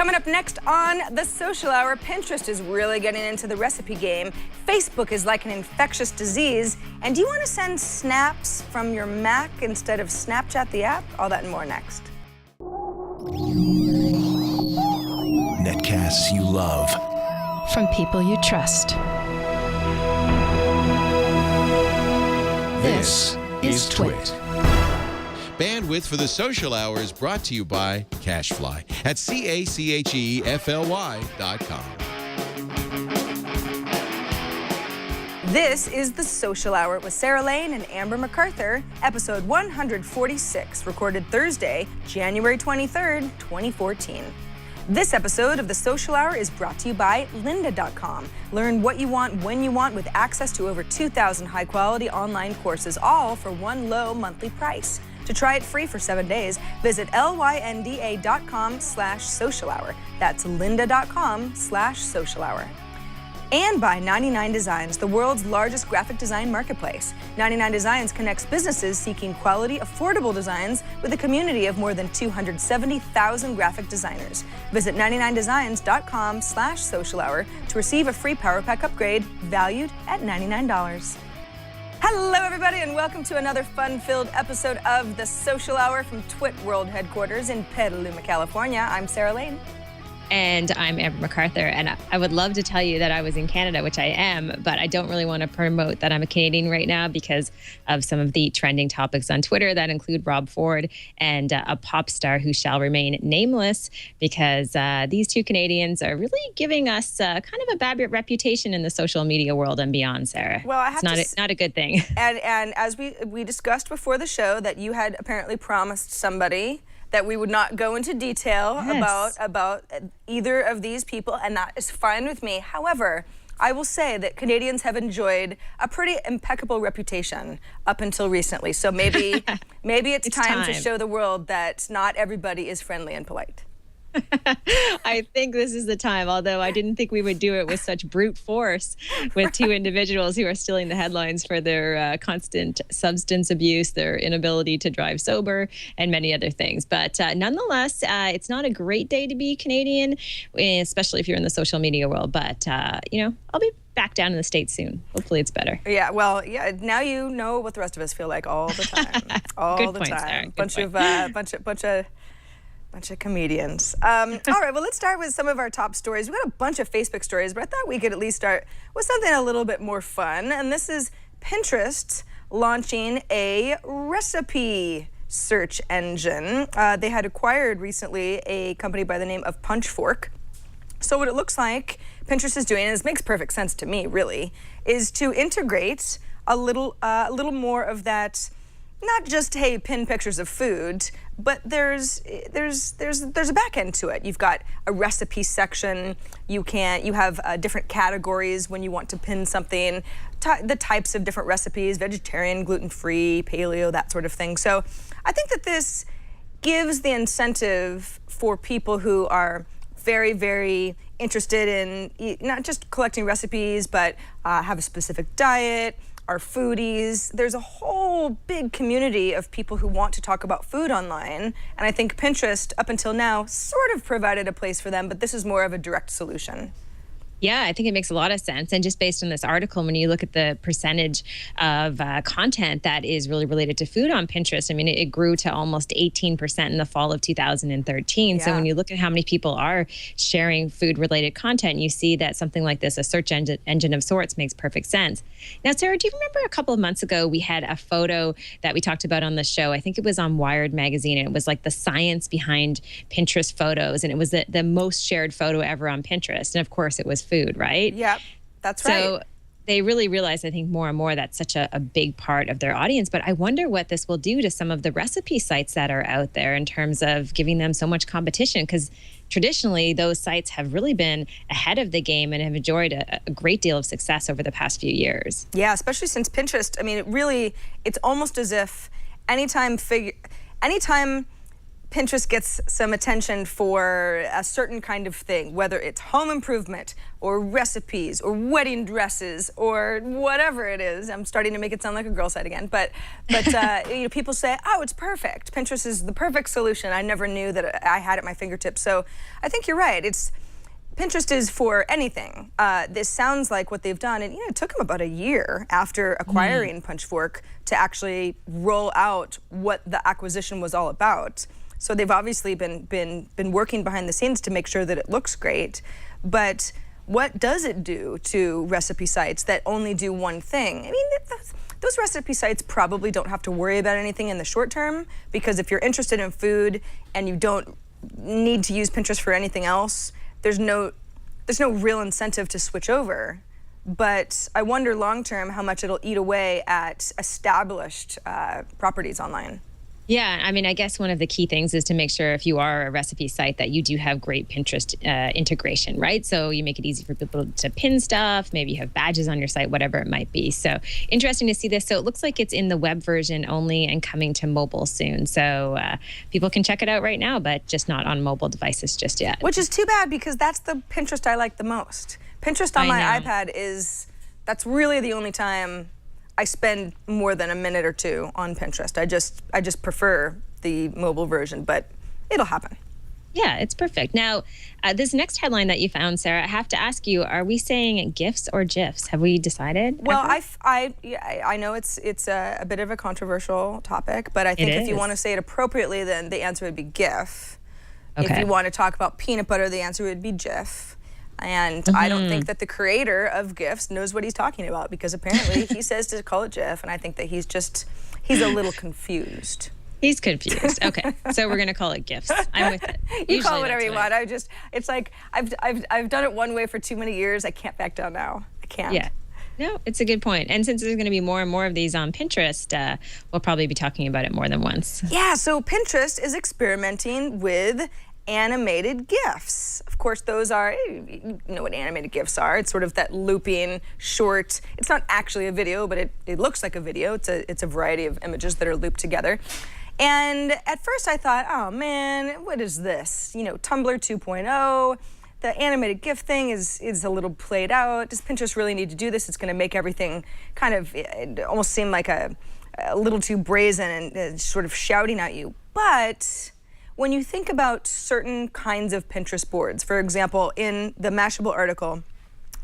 Coming up next on The Social Hour, Pinterest is really getting into the recipe game. Facebook is like an infectious disease. And do you want to send snaps from your Mac instead of Snapchat the app? All that and more next. Netcasts you love. From people you trust. This is Twit. Bandwidth for The Social Hour is brought to you by CacheFly at CacheFly.com. This is The Social Hour with Sarah Lane and Amber MacArthur, episode 146, recorded Thursday, January 23rd, 2014. This episode of The Social Hour is brought to you by lynda.com. Learn what you want when you want with access to over 2,000 high-quality online courses, all for one low monthly price. To try it free for 7 days, visit lynda.com/social hour. That's lynda.com/social hour. And by 99 Designs, the world's largest graphic design marketplace. 99 Designs connects businesses seeking quality, affordable designs with a community of more than 270,000 graphic designers. Visit 99designs.com/social hour to receive a free Power Pack upgrade valued at $99. Hello, everybody, and welcome to another fun-filled episode of The Social Hour from Twit World Headquarters in Petaluma, California. I'm Sarah Lane. And I'm Amber MacArthur, and I would love to tell you that I was in Canada, which I am, but I don't really want to promote that I'm a Canadian right now because of some of the trending topics on Twitter that include Rob Ford and a pop star who shall remain nameless, because these two Canadians are really giving us kind of a bad reputation in the social media world and beyond, Sarah. Well, I have it's not a good thing. And as we discussed before the show, that you had apparently promised somebody that we would not go into detail about either of these people, and that is fine with me. However, I will say that Canadians have enjoyed a pretty impeccable reputation up until recently. So maybe it's time to show the world that not everybody is friendly and polite. I think this is the time, although I didn't think we would do it with such brute force with two individuals who are stealing the headlines for their constant substance abuse, their inability to drive sober, and many other things. But nonetheless, it's not a great day to be Canadian, especially if you're in the social media world. But, I'll be back down in the States soon. Hopefully it's better. Yeah, well, yeah, now you know what the rest of us feel like all the time. All the time. Bunch of comedians. All right, well, let's start with some of our top stories. We've got a bunch of Facebook stories, but I thought we could at least start with something a little bit more fun. And this is Pinterest launching a recipe search engine. They had acquired recently a company by the name of Punchfork. So what it looks like Pinterest is doing, and this makes perfect sense to me, really, is to integrate a little more of that. Not just, hey, pin pictures of food, but there's a back end to it. You've got a recipe section. You have different categories when you want to pin something, the types of different recipes: vegetarian, gluten-free, paleo, that sort of thing. So I think that this gives the incentive for people who are very, very interested in not just collecting recipes, but have a specific diet, are foodies. There's a whole big community of people who want to talk about food online, and I think Pinterest, up until now, sort of provided a place for them, but this is more of a direct solution. Yeah, I think it makes a lot of sense. And just based on this article, when you look at the percentage of content that is really related to food on Pinterest, I mean, it grew to almost 18% in the fall of 2013. Yeah. So when you look at how many people are sharing food-related content, you see that something like this, a search engine of sorts, makes perfect sense. Now, Sarah, do you remember a couple of months ago, we had a photo that we talked about on the show? I think it was on Wired magazine, and it was like the science behind Pinterest photos, and it was the most shared photo ever on Pinterest. And of course, it was food, right? Yep, that's right. So they really realize, I think, more and more that's such a big part of their audience. But I wonder what this will do to some of the recipe sites that are out there in terms of giving them so much competition, because traditionally those sites have really been ahead of the game and have enjoyed a great deal of success over the past few years. Yeah, especially since Pinterest, I mean, it's almost as if anytime Pinterest gets some attention for a certain kind of thing, whether it's home improvement or recipes or wedding dresses or whatever it is. I'm starting to make it sound like a girl site again, but you know, people say, oh, it's perfect. Pinterest is the perfect solution. I never knew that I had at my fingertips. So I think you're right. Pinterest is for anything. This sounds like what they've done, and you know, it took them about a year after acquiring Punchfork to actually roll out what the acquisition was all about. So they've obviously been working behind the scenes to make sure that it looks great. But what does it do to recipe sites that only do one thing? I mean, those recipe sites probably don't have to worry about anything in the short term, because if you're interested in food and you don't need to use Pinterest for anything else, there's no real incentive to switch over. But I wonder long term how much it'll eat away at established properties online. Yeah, I mean, I guess one of the key things is to make sure if you are a recipe site that you do have great Pinterest integration, right? So you make it easy for people to pin stuff, maybe you have badges on your site, whatever it might be. So interesting to see this. So it looks like it's in the web version only and coming to mobile soon. So people can check it out right now, but just not on mobile devices just yet. Which is too bad, because that's the Pinterest I like the most. Pinterest on my iPad that's really the only time I spend more than a minute or two on Pinterest. I just prefer the mobile version, but it'll happen. Yeah, it's perfect. Now, this next headline that you found, Sarah, I have to ask you, are we saying GIFs or GIFs? Have we decided? Well, I know it's a bit of a controversial topic, but I think if you want to say it appropriately, then the answer would be GIF. Okay. If you want to talk about peanut butter, the answer would be GIF. And I don't think that the creator of GIFs knows what he's talking about, because apparently he says to call it GIF, and I think that he's a little confused. He's confused. Okay, so we're gonna call it GIFs. I'm with it. You call it whatever you want. It's like I've done it one way for too many years. I can't back down now. I can't. Yeah. No, it's a good point. And since there's going to be more and more of these on Pinterest, we'll probably be talking about it more than once. Yeah, so Pinterest is experimenting with animated GIFs. Of course, those are, you know what animated GIFs are. It's sort of that looping short, it's not actually a video, but it looks like a video. It's a variety of images that are looped together. And at first I thought, oh man, what is this? You know, Tumblr 2.0. The animated GIF thing is a little played out. Does Pinterest really need to do this? It's going to make everything kind of almost seem like a little too brazen and sort of shouting at you. But when you think about certain kinds of Pinterest boards, for example, in the Mashable article,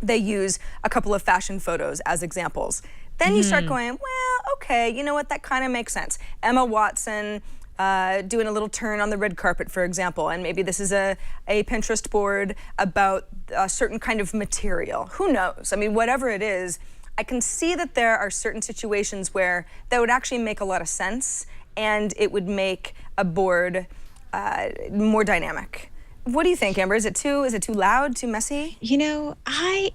they use a couple of fashion photos as examples. Then you start going, well, okay, you know what, that kind of makes sense. Emma Watson doing a little turn on the red carpet, for example, and maybe this is a Pinterest board about a certain kind of material. Who knows? I mean, whatever it is, I can see that there are certain situations where that would actually make a lot of sense, and it would make a board more dynamic. What do you think, Amber? Is it too loud, too messy? You know, I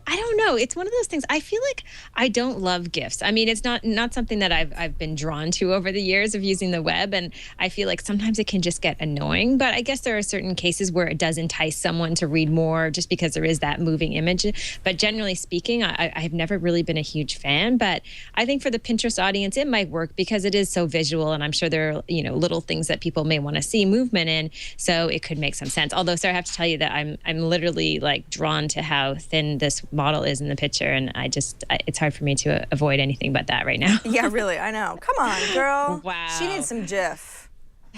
don't know. It's one of those things. I feel like I don't love GIFs. I mean, it's not something that I've been drawn to over the years of using the web, and I feel like sometimes it can just get annoying. But I guess there are certain cases where it does entice someone to read more, just because there is that moving image. But generally speaking, I have never really been a huge fan. But I think for the Pinterest audience, it might work because it is so visual, and I'm sure there are little things that people may want to see movement in. So it could make some sense. Although, Sarah, I have to tell you that I'm literally like drawn to how thin this model is in the picture, and it's hard for me to avoid anything but that right now. Yeah, really, I know. Come on, girl. Wow. She needs some GIF.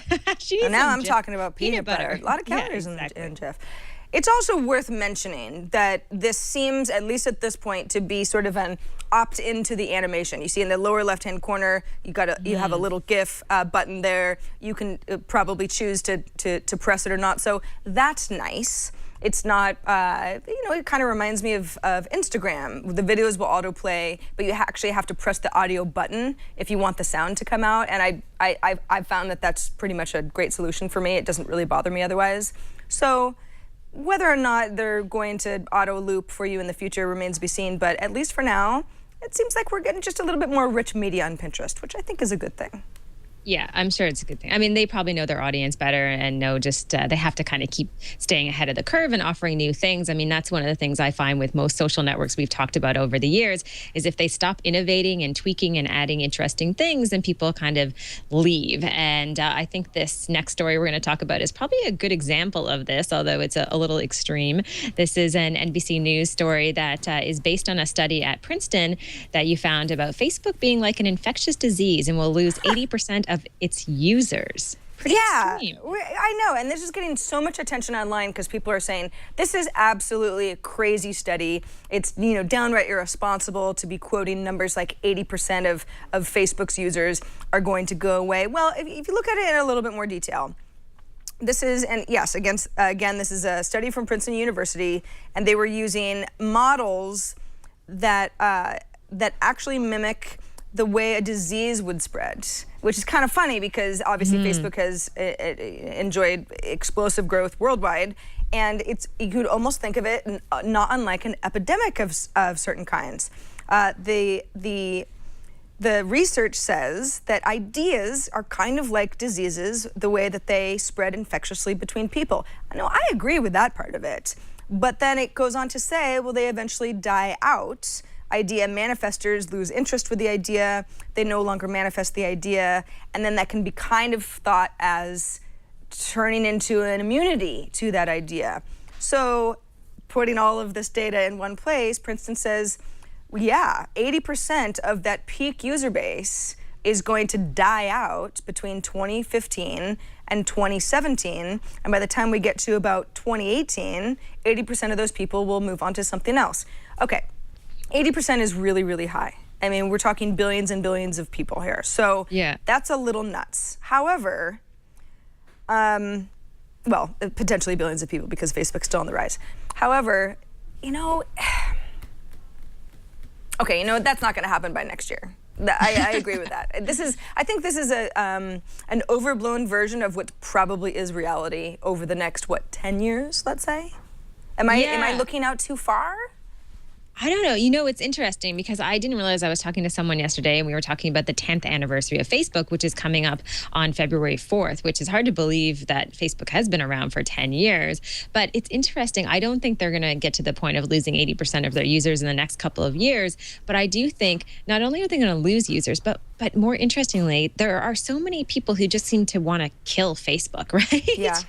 And now I'm talking about peanut butter. A lot of calories in GIF. It's also worth mentioning that this seems, at least at this point, to be sort of an opt into the animation. You see in the lower left-hand corner, you have a little GIF button there. You can probably choose to press it or not. So that's nice. It's not, it kind of reminds me of Instagram. The videos will autoplay, but you actually have to press the audio button if you want the sound to come out. And I've found that that's pretty much a great solution for me. It doesn't really bother me otherwise. So whether or not they're going to auto loop for you in the future remains to be seen. But at least for now, it seems like we're getting just a little bit more rich media on Pinterest, which I think is a good thing. Yeah, I'm sure it's a good thing. I mean, they probably know their audience better and know just they have to kind of keep staying ahead of the curve and offering new things. I mean, that's one of the things I find with most social networks we've talked about over the years is if they stop innovating and tweaking and adding interesting things, then people kind of leave. And I think this next story we're going to talk about is probably a good example of this, although it's a little extreme. This is an NBC News story that is based on a study at Princeton that you found about Facebook being like an infectious disease and will lose 80% of its users. Pretty extreme. I know, and this is getting so much attention online because people are saying this is absolutely a crazy study. It's downright irresponsible to be quoting numbers like 80% of Facebook's users are going to go away. Well, if you look at it in a little bit more detail, this is, and yes, again, this is a study from Princeton University, and they were using models that actually mimic the way a disease would spread, which is kind of funny because obviously Facebook has enjoyed explosive growth worldwide, and you could almost think of it not unlike an epidemic of certain kinds. The research says that ideas are kind of like diseases, the way that they spread infectiously between people. I agree with that part of it, but then it goes on to say, well, they eventually die out. Idea manifestors lose interest with the idea, they no longer manifest the idea, and then that can be kind of thought as turning into an immunity to that idea. So putting all of this data in one place, Princeton says, yeah, 80% of that peak user base is going to die out between 2015 and 2017, and by the time we get to about 2018, 80% of those people will move on to something else. Okay. 80% is really, really high. I mean, we're talking billions and billions of people here. So yeah, that's a little nuts. However, well, potentially billions of people because Facebook's still on the rise. However, okay, that's not going to happen by next year. I agree with that. I think this is an overblown version of what probably is reality over the next 10 years, let's say. Am I looking out too far? I don't know. It's interesting because I didn't realize I was talking to someone yesterday and we were talking about the 10th anniversary of Facebook, which is coming up on February 4th, which is hard to believe that Facebook has been around for 10 years. But it's interesting. I don't think they're going to get to the point of losing 80% of their users in the next couple of years. But I do think not only are they going to lose users, but more interestingly, there are so many people who just seem to want to kill Facebook, right? Yeah.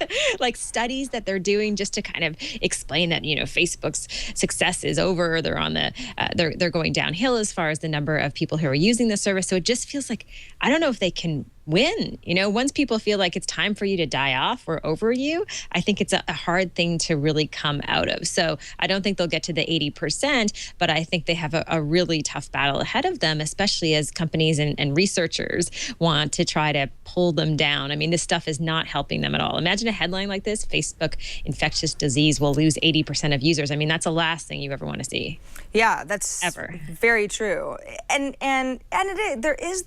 Like studies that they're doing just to kind of explain that, Facebook's success is over. They're on the, they're going downhill as far as the number of people who are using the service. So it just feels like, I don't know if they can win. Once people feel like it's time for you to die off or over you, I think it's a hard thing to really come out of. So I don't think they'll get to the 80%, but I think they have a really tough battle ahead of them, especially as companies and researchers want to try to pull them down. I mean, this stuff is not helping them at all. Imagine a headline like this: Facebook infectious disease will lose 80% of users. I mean, that's the last thing you ever want to see. Yeah, that's ever very true. And there is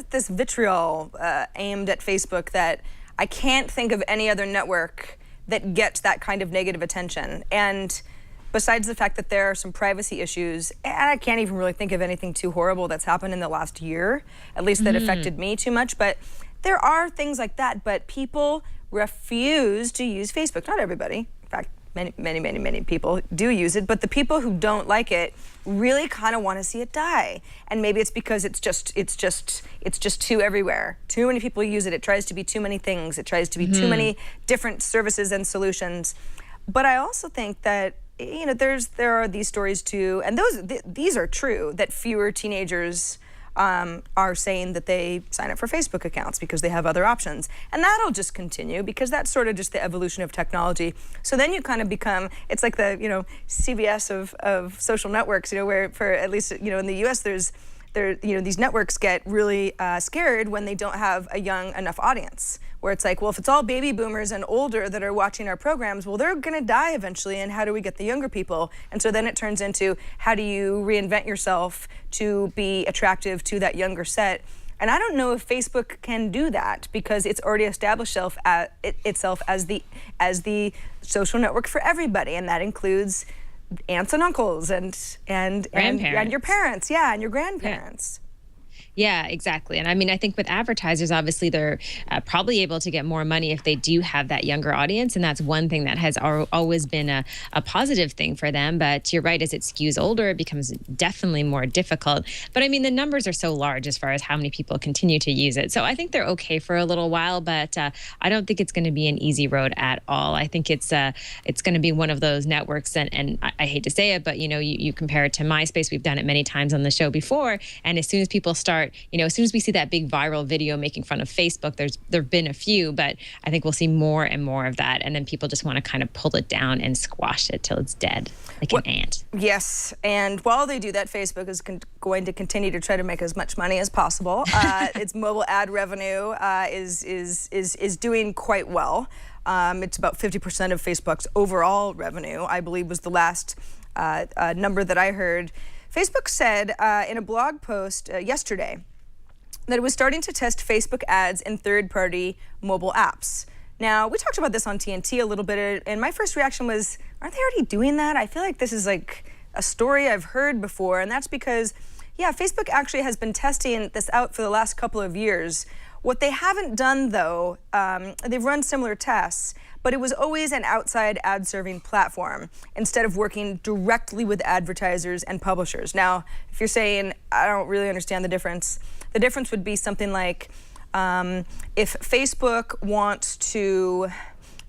this vitriol aimed at Facebook that I can't think of any other network that gets that kind of negative attention. And besides the fact that there are some privacy issues, and I can't even really think of anything too horrible that's happened in the last year, at least that affected me too much, but there are things like that, but people refuse to use Facebook. Not everybody. In fact, many people do use it, but the people who don't like it really kind of want to see it die. And maybe it's because it's just too everywhere. Too many people use it. It tries to be too many things. It tries to be too many different services and solutions. But I also think that there are these stories too, and these are true, that fewer teenagers are saying that they sign up for Facebook accounts because they have other options. And that'll just continue because that's sort of just the evolution of technology. So then you kind of become, it's like the, CBS of social networks, where for at least, in the US these networks get really scared when they don't have a young enough audience, where it's like, well, if it's all baby boomers and older that are watching our programs, well, they're going to die eventually, and how do we get the younger people? And so then it turns into, how do you reinvent yourself to be attractive to that younger set? And I don't know if Facebook can do that because it's already established itself as the social network for everybody, and that includes aunts and uncles and your parents, and your grandparents. Yeah, exactly. And I mean, I think with advertisers, obviously, they're probably able to get more money if they do have that younger audience. And that's one thing that has always been a positive thing for them. But you're right, as it skews older, it becomes definitely more difficult. But I mean, the numbers are so large as far as how many people continue to use it. So I think they're okay for a little while, but I don't think it's going to be an easy road at all. I think it's going to be one of those networks. And I hate to say it, but, you compare it to MySpace. We've done it many times on the show before. And as soon as people start, as soon as we see that big viral video making fun of Facebook, there've been a few, but I think we'll see more and more of that. And then people just want to kind of pull it down and squash it till it's dead, like an ant. Yes, and while they do that, Facebook is going to continue to try to make as much money as possible. Its mobile ad revenue is doing quite well. It's about 50% of Facebook's overall revenue, I believe, was the last number that I heard. Facebook said in a blog post yesterday that it was starting to test Facebook ads in third-party mobile apps. Now, we talked about this on TNT a little bit, and my first reaction was, aren't they already doing that? I feel like this is like a story I've heard before, and that's because, yeah, Facebook actually has been testing this out for the last couple of years. What they haven't done, though, they've run similar tests, but it was always an outside ad-serving platform instead of working directly with advertisers and publishers. Now, if you're saying, I don't really understand the difference would be something like if Facebook wants to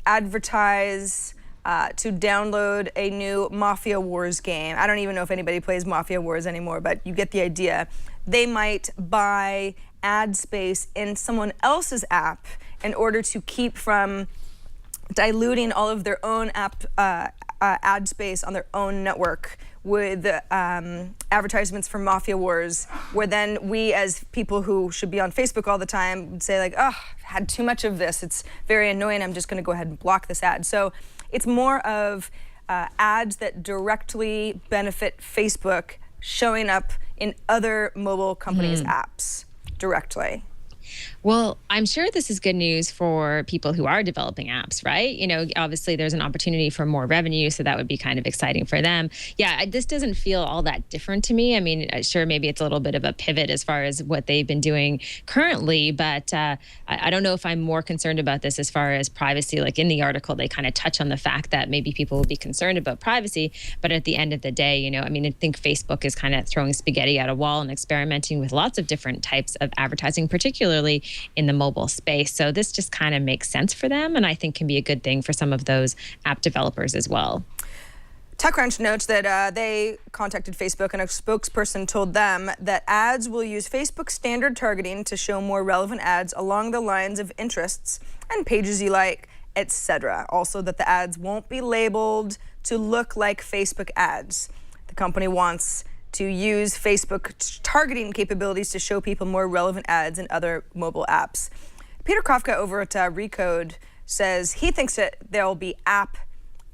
advertise to download a new Mafia Wars game. I don't even know if anybody plays Mafia Wars anymore, but you get the idea. They might buy ad space in someone else's app in order to keep from diluting all of their own app ad space on their own network with advertisements for Mafia Wars, where then we as people who should be on Facebook all the time would say like, oh, I've had too much of this. It's very annoying. I'm just going to go ahead and block this ad. So it's more of ads that directly benefit Facebook showing up in other mobile companies' apps directly. Well, I'm sure this is good news for people who are developing apps, right? Obviously there's an opportunity for more revenue, so that would be kind of exciting for them. Yeah, this doesn't feel all that different to me. I mean, sure, maybe it's a little bit of a pivot as far as what they've been doing currently, but I don't know if I'm more concerned about this as far as privacy. Like in the article, they kind of touch on the fact that maybe people will be concerned about privacy, but at the end of the day, I think Facebook is kind of throwing spaghetti at a wall and experimenting with lots of different types of advertising, particularly in the mobile space. So this just kind of makes sense for them, and I think can be a good thing for some of those app developers as well. TechCrunch notes that they contacted Facebook, and a spokesperson told them that ads will use Facebook standard targeting to show more relevant ads along the lines of interests and pages you like, etc. Also that the ads won't be labeled to look like Facebook ads. The company wants to use Facebook targeting capabilities to show people more relevant ads in other mobile apps. Peter Kafka over at Recode says he thinks that there'll be app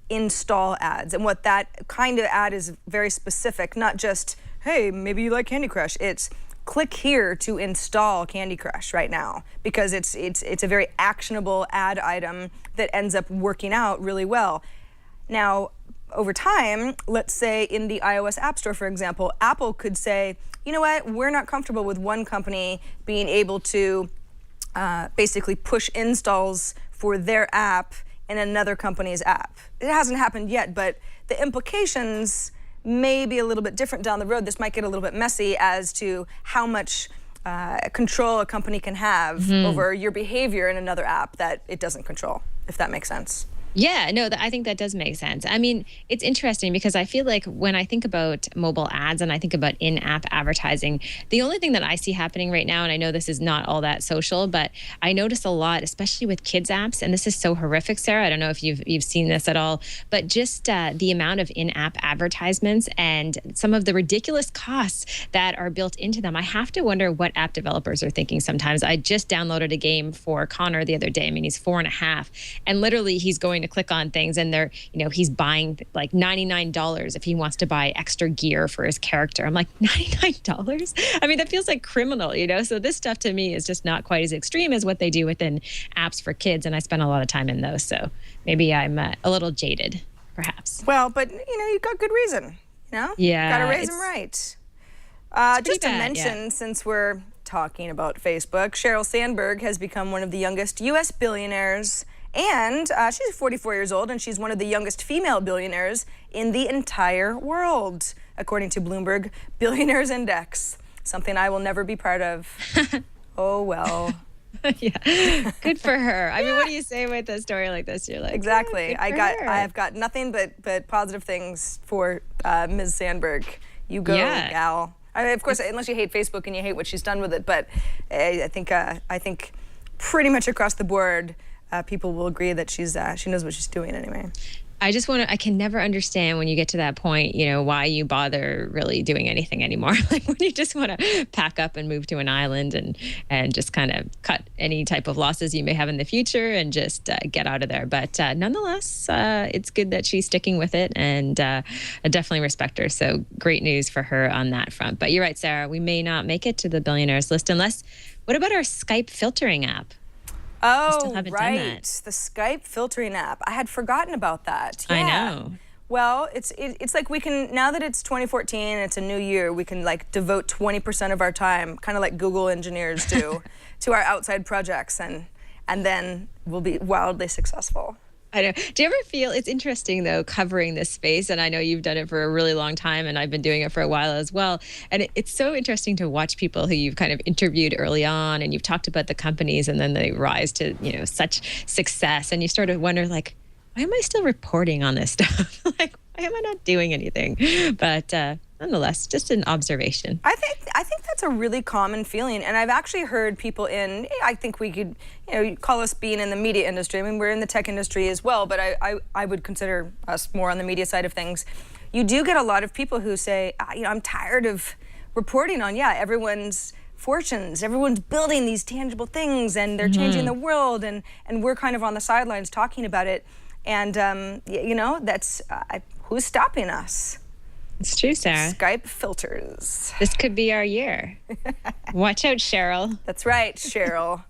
install ads, and what that kind of ad is very specific, not just, hey, maybe you like Candy Crush. It's click here to install Candy Crush right now, because it's a very actionable ad item that ends up working out really well. Now, over time, let's say in the iOS App Store, for example, Apple could say, you know what, we're not comfortable with one company being able to basically push installs for their app in another company's app. It hasn't happened yet, but the implications may be a little bit different down the road. This might get a little bit messy as to how much control a company can have over your behavior in another app that it doesn't control, if that makes sense. Yeah, no, I think that does make sense. I mean, it's interesting because I feel like when I think about mobile ads and I think about in-app advertising, the only thing that I see happening right now, and I know this is not all that social, but I notice a lot, especially with kids apps, and this is so horrific, Sarah. I don't know if you've seen this at all, but just the amount of in-app advertisements and some of the ridiculous costs that are built into them. I have to wonder what app developers are thinking sometimes. I just downloaded a game for Connor the other day. I mean, he's 4.5, and literally he's going to click on things and they're, he's buying like $99 if he wants to buy extra gear for his character. I'm like, $99? I mean, that feels like criminal, So this stuff to me is just not quite as extreme as what they do within apps for kids. And I spend a lot of time in those. So maybe I'm a little jaded, perhaps. Well, but you've got good reason, Yeah. Got to raise them right. Just to mention, since we're talking about Facebook. Sheryl Sandberg has become one of the youngest U.S. billionaires, and she's 44 years old, and she's one of the youngest female billionaires in the entire world, according to Bloomberg Billionaires Index. Something I will never be part of. Oh, well. Yeah, good for her. I mean, what do you say with a story like this? You're like, exactly. Yeah, I have got nothing but positive things for Ms. Sandberg. You go, gal. Of course, unless you hate Facebook and you hate what she's done with it, but I think pretty much across the board, people will agree that she knows what she's doing anyway. I can never understand when you get to that point, why you bother really doing anything anymore. Like when you just want to pack up and move to an island and just kind of cut any type of losses you may have in the future and just get out of there. But nonetheless, it's good that she's sticking with it, and I definitely respect her. So great news for her on that front. But you're right, Sarah, we may not make it to the billionaires list unless, what about our Skype filtering app? Oh, right. The Skype filtering app. I had forgotten about that. Yeah. I know. Well, it's like we can, now that it's 2014 and it's a new year, we can like devote 20% of our time, kind of like Google engineers do, to our outside projects, and then we'll be wildly successful. I know. Do you ever feel, it's interesting though, covering this space, and I know you've done it for a really long time and I've been doing it for a while as well, and it's so interesting to watch people who you've kind of interviewed early on and you've talked about the companies and then they rise to, such success, and you sort of wonder like, why am I still reporting on this stuff? Like, why am I not doing anything? But nonetheless, just an observation. I think that's a really common feeling, and I've actually heard people I think we could, call us being in the media industry. I mean, we're in the tech industry as well, but I would consider us more on the media side of things. You do get a lot of people who say, I'm tired of reporting on, everyone's fortunes, everyone's building these tangible things, and they're changing the world, and we're kind of on the sidelines talking about it. And, that's, who's stopping us? It's true, Sarah. Skype filters. This could be our year. Watch out, Sheryl. That's right, Sheryl.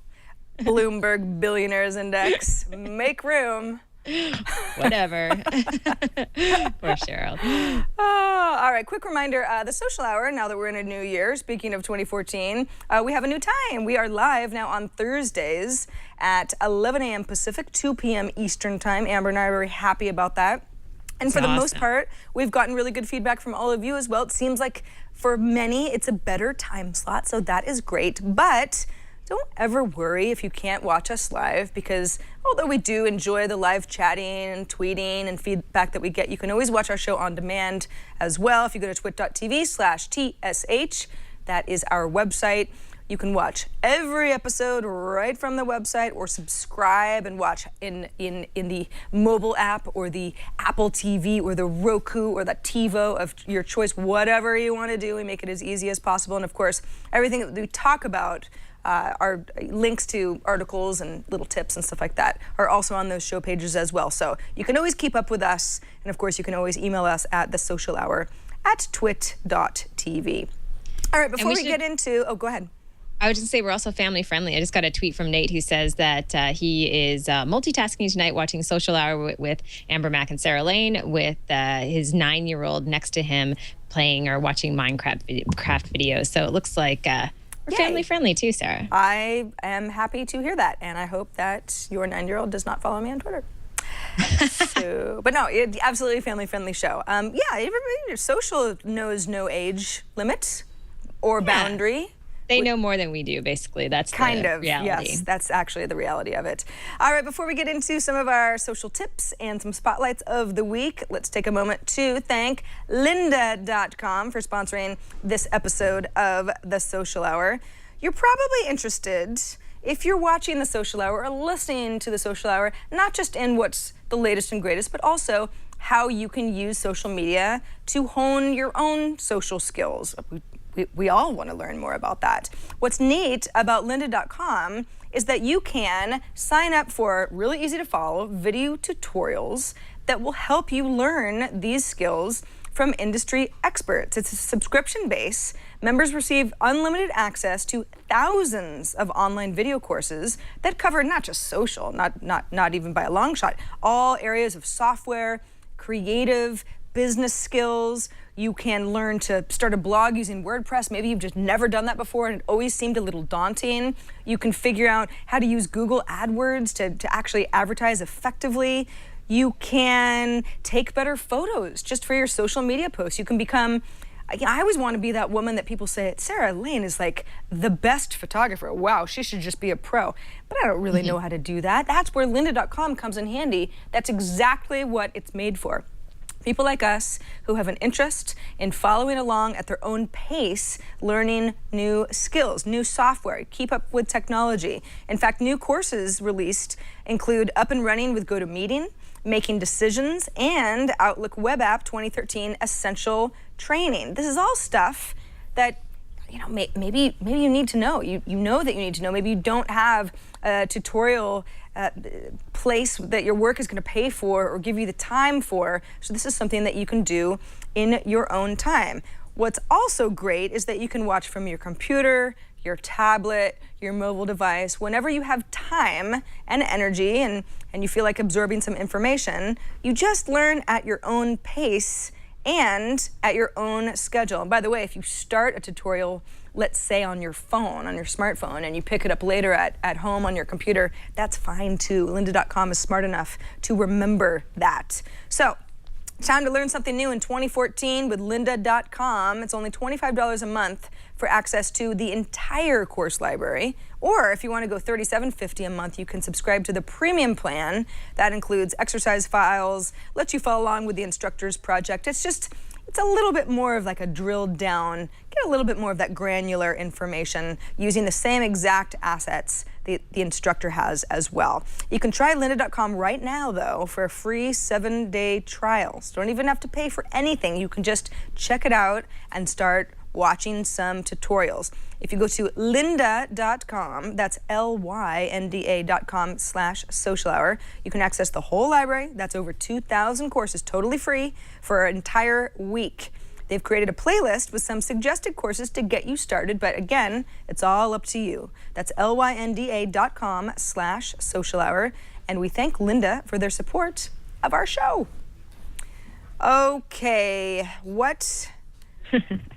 Bloomberg Billionaires Index. Make room. Whatever. Poor Sheryl. Oh, all right, quick reminder, the Social Hour, now that we're in a new year, speaking of 2014, we have a new time. We are live now on Thursdays at 11 a.m. Pacific, 2 p.m. Eastern Time. Amber and I are very happy about that. And for the most part, we've gotten really good feedback from all of you as well. It seems like for many, it's a better time slot, so that is great. But don't ever worry if you can't watch us live, because although we do enjoy the live chatting and tweeting and feedback that we get, you can always watch our show on demand as well. If you go to twit.tv/TSH, that is our website. You can watch every episode right from the website, or subscribe and watch in the mobile app or the Apple TV or the Roku or the TiVo of your choice, whatever you want to do. We make it as easy as possible. And of course, everything that we talk about, our links to articles and little tips and stuff like that, are also on those show pages as well. So you can always keep up with us. And of course, you can always email us at thesocialhour@twit.tv. All right, before we get into, go ahead. I would just say we're also family friendly. I just got a tweet from Nate who says that he is multitasking tonight, watching Social Hour with Amber Mack and Sarah Lane, with his 9-year-old next to him playing or watching Minecraft videos. So it looks like we're family friendly too, Sarah. I am happy to hear that, and I hope that your 9-year-old does not follow me on Twitter. But no, absolutely family friendly show. Everybody, social knows no age limit or boundary. They know more than we do, basically. That's kind the of reality. Yes, that's actually the reality of it. All right, before we get into some of our social tips and some spotlights of the week, let's take a moment to thank lynda.com for sponsoring this episode of The Social Hour. You're probably interested, if you're watching The Social Hour or listening to The Social Hour, not just in what's the latest and greatest, but also how you can use social media to hone your own social skills. We all want to learn more about that. What's neat about lynda.com is that you can sign up for really easy to follow video tutorials that will help you learn these skills from industry experts. It's a subscription base. Members receive unlimited access to thousands of online video courses that cover not just social, not even by a long shot, all areas of software, creative, business skills. You can learn to start a blog using WordPress. Maybe you've just never done that before and it always seemed a little daunting. You can figure out how to use Google AdWords to actually advertise effectively. You can take better photos just for your social media posts. You can become, I always want to be that woman that people say, Sarah Lane is like the best photographer. Wow, she should just be a pro. But I don't really know how to do that. That's where lynda.com comes in handy. That's exactly what it's made for. People like us who have an interest in following along at their own pace, learning new skills, new software, keep up with technology. In fact, new courses released include Up and Running with GoToMeeting, Making Decisions, and Outlook Web App 2013 Essential Training. This is all stuff that maybe you need to know. You know that you need to know. Maybe you don't have a tutorial place that your work is going to pay for or give you the time for. So this is something that you can do in your own time. What's also great is that you can watch from your computer, your tablet, your mobile device, whenever you have time and energy and you feel like absorbing some information. You just learn at your own pace and at your own schedule. And by the way, if you start a tutorial, let's say on your phone, on your smartphone, and you pick it up later at home on your computer, that's fine too. Lynda.com is smart enough to remember that. So, time to learn something new in 2014 with lynda.com. It's only $25 a month for access to the entire course library. Or if you want to go $37.50 a month, you can subscribe to the premium plan. That includes exercise files, lets you follow along with the instructor's project. It's a little bit more of like a drilled down, get a little bit more of that granular information using the same exact assets the instructor has as well. You can try lynda.com right now, though, for a free 7-day trial. So don't even have to pay for anything. You can just check it out and start watching some tutorials. If you go to lynda.com, that's lynda.com/social hour, you can access the whole library. That's over 2,000 courses, totally free for an entire week. They've created a playlist with some suggested courses to get you started, but again, it's all up to you. That's lynda.com/social hour, and we thank Lynda for their support of our show. Okay, what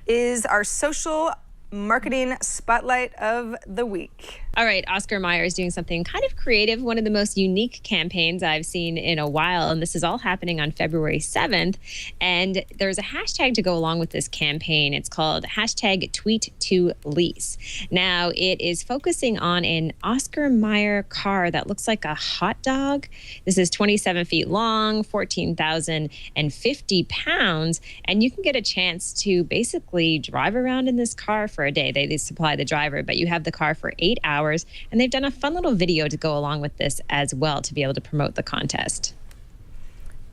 is our social marketing spotlight of the week? All right, Oscar Mayer is doing something kind of creative, one of the most unique campaigns I've seen in a while, and this is all happening on February 7th. And there's a hashtag to go along with this campaign. It's called #TweetToLease. Now, it is focusing on an Oscar Mayer car that looks like a hot dog. This is 27 feet long, 14,050 pounds, and you can get a chance to basically drive around in this car for a day. They supply the driver, but you have the car for 8 hours. And they've done a fun little video to go along with this as well to be able to promote the contest.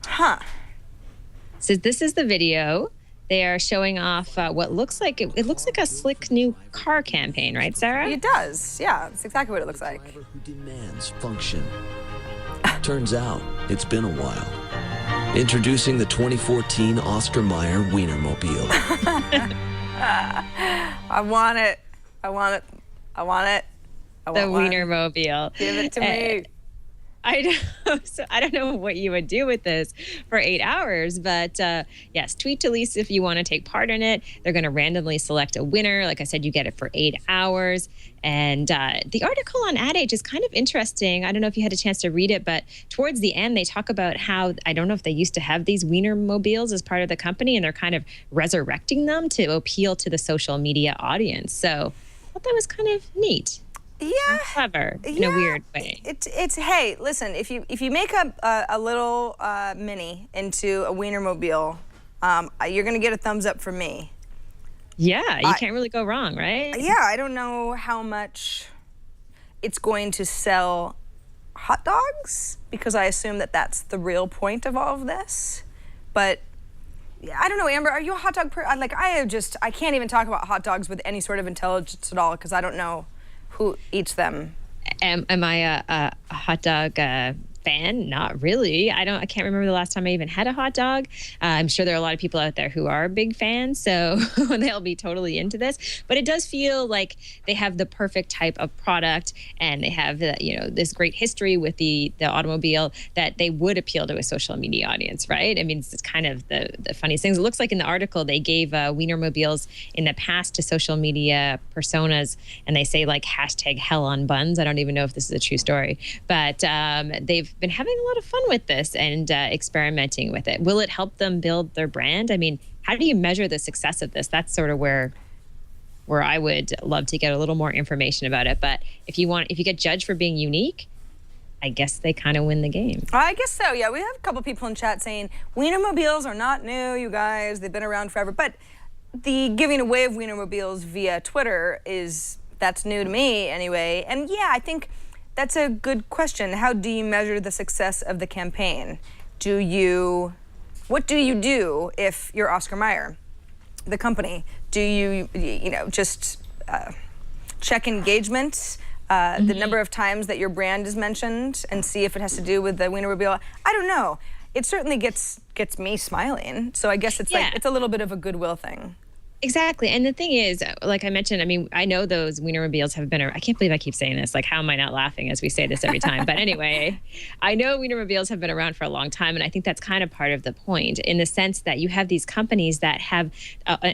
Huh. So this is the video. They are showing off what looks like, it looks like a slick new car campaign, right, Sarah? It does. Yeah, it's exactly what it looks like. Driver who demands function. Turns out it's been a while. Introducing the 2014 Oscar Mayer Wienermobile. I want it. I want it. I want it. I The want one. Wienermobile. Give it to me. I don't know what you would do with this for 8 hours, but yes, tweet to Lisa if you want to take part in it. They're going to randomly select a winner. Like I said, you get it for 8 hours. And the article on Ad Age is kind of interesting. I don't know if you had a chance to read it, but towards the end, they talk about how, I don't know if they used to have these Wienermobiles as part of the company, and they're kind of resurrecting them to appeal to the social media audience. So I thought that was kind of neat. Yeah. Clever in a weird way. It's hey, listen, if you make a little mini into a Wienermobile, you're gonna get a thumbs up from me. Yeah, you can't really go wrong, right? Yeah, I don't know how much it's going to sell hot dogs, because I assume that that's the real point of all of this. But I don't know, Amber, are you a hot dog like I can't even talk about hot dogs with any sort of intelligence at all, because I don't know who eats them. Am I a hot dog fan? fan? Not really. I can't remember the last time I even had a hot dog. I'm sure there are a lot of people out there who are big fans, so they'll be totally into this. But it does feel like they have the perfect type of product, and they have this great history with the automobile that they would appeal to a social media audience, right? I mean, it's kind of the funniest things. It looks like in the article they gave Wienermobiles in the past to social media personas, and they say like hashtag hell on buns. I don't even know if this is a true story, but they've been having a lot of fun with this and experimenting with it. Will it help them build their brand? I mean, how do you measure the success of this? That's sort of where I would love to get a little more information about it. But if you get judged for being unique, I guess they kind of win the game. I guess so, yeah. We have a couple people in chat saying Wienermobiles are not new, you guys. They've been around forever. But the giving away of Wienermobiles via Twitter that's new to me anyway. And yeah, I think that's a good question. How do you measure the success of the campaign? What do you do if you're Oscar Mayer, the company? Do you just check engagement, the number of times that your brand is mentioned, and see if it has to do with the Wienermobile? I don't know. It certainly gets me smiling. So I guess it's it's a little bit of a goodwill thing. Exactly. And the thing is, like I mentioned, I mean, I know those Wienermobiles have been, I can't believe I keep saying this. Like, how am I not laughing as we say this every time? But anyway, I know Wienermobiles have been around for a long time. And I think that's kind of part of the point, in the sense that you have these companies that have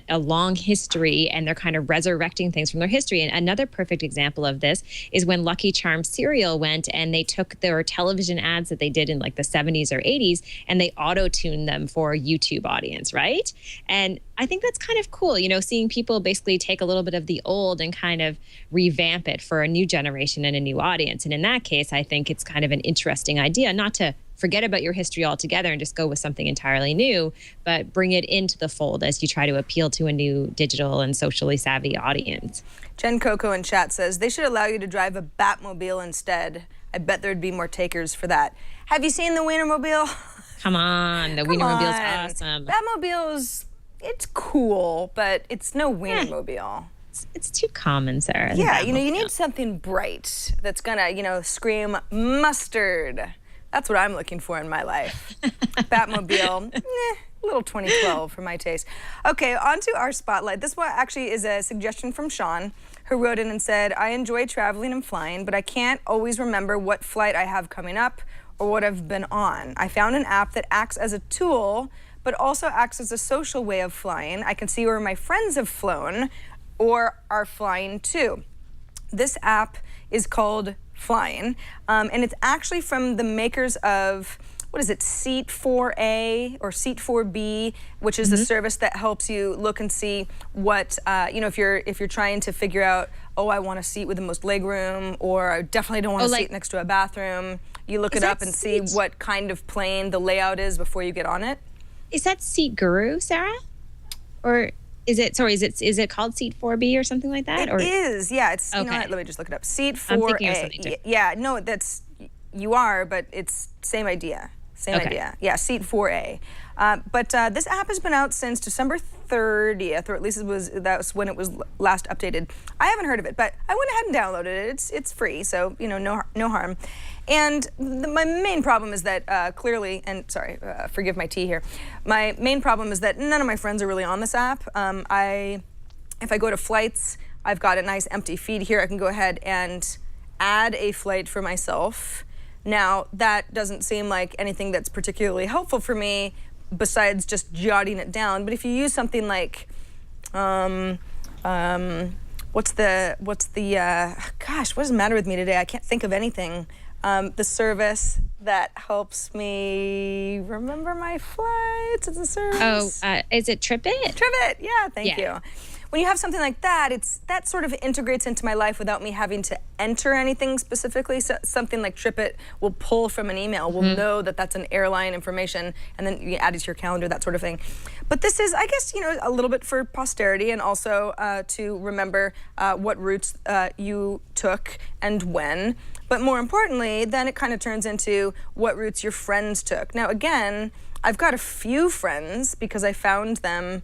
a long history, and they're kind of resurrecting things from their history. And another perfect example of this is when Lucky Charms cereal went and they took their television ads that they did in like the 70s or 80s, and they auto-tuned them for a YouTube audience, right? And I think that's kind of cool, seeing people basically take a little bit of the old and kind of revamp it for a new generation and a new audience. And in that case, I think it's kind of an interesting idea, not to forget about your history altogether and just go with something entirely new, but bring it into the fold as you try to appeal to a new digital and socially savvy audience. Jen Coco in chat says, they should allow you to drive a Batmobile instead. I bet there'd be more takers for that. Have you seen the Wienermobile? Come on, the Wienermobile's awesome. Batmobile's... it's cool, but it's no Wienermobile. It's too common, Sarah. Yeah, you need something bright that's gonna, scream mustard. That's what I'm looking for in my life. Batmobile, a little 2012 for my taste. Okay, on to our spotlight. This one actually is a suggestion from Sean, who wrote in and said, I enjoy traveling and flying, but I can't always remember what flight I have coming up or what I've been on. I found an app that acts as a tool, but also acts as a social way of flying. I can see where my friends have flown or are flying too. This app is called Flying, and it's actually from the makers of, what is it, Seat 4A or Seat 4B, which is the service that helps you look and see what, if you're trying to figure out, oh, I want a seat with the most leg room, or I definitely don't want a seat next to a bathroom. You look it up and see what kind of plane the layout is before you get on it. Is that Seat Guru, Sarah? Or is it called Seat 4B or something like that? It is, yeah. It's, you know what, let me just look it up. Seat 4A. I'm thinking of something different. Yeah, no, you are, but it's same idea. Same idea. Yeah, Seat 4A. But this app has been out since December 30th, or at least that was when it was last updated. I haven't heard of it, but I went ahead and downloaded it. It's free, so no harm. And my main problem is that clearly, and sorry, forgive my tea here. My main problem is that none of my friends are really on this app. If I go to flights, I've got a nice empty feed here. I can go ahead and add a flight for myself. Now, that doesn't seem like anything that's particularly helpful for me besides just jotting it down. But if you use something like, what's the gosh, what is the matter with me today? I can't think of anything. The service that helps me remember my flights. It's a service. Oh, is it TripIt? TripIt, yeah, thank you. When you have something like that, that sort of integrates into my life without me having to enter anything specifically. So something like TripIt will pull from an email, will know that that's an airline information, and then you add it to your calendar, that sort of thing. But this is, I guess, a little bit for posterity, and also to remember what routes you took and when. But more importantly, then it kind of turns into what routes your friends took. Now, again, I've got a few friends because I found them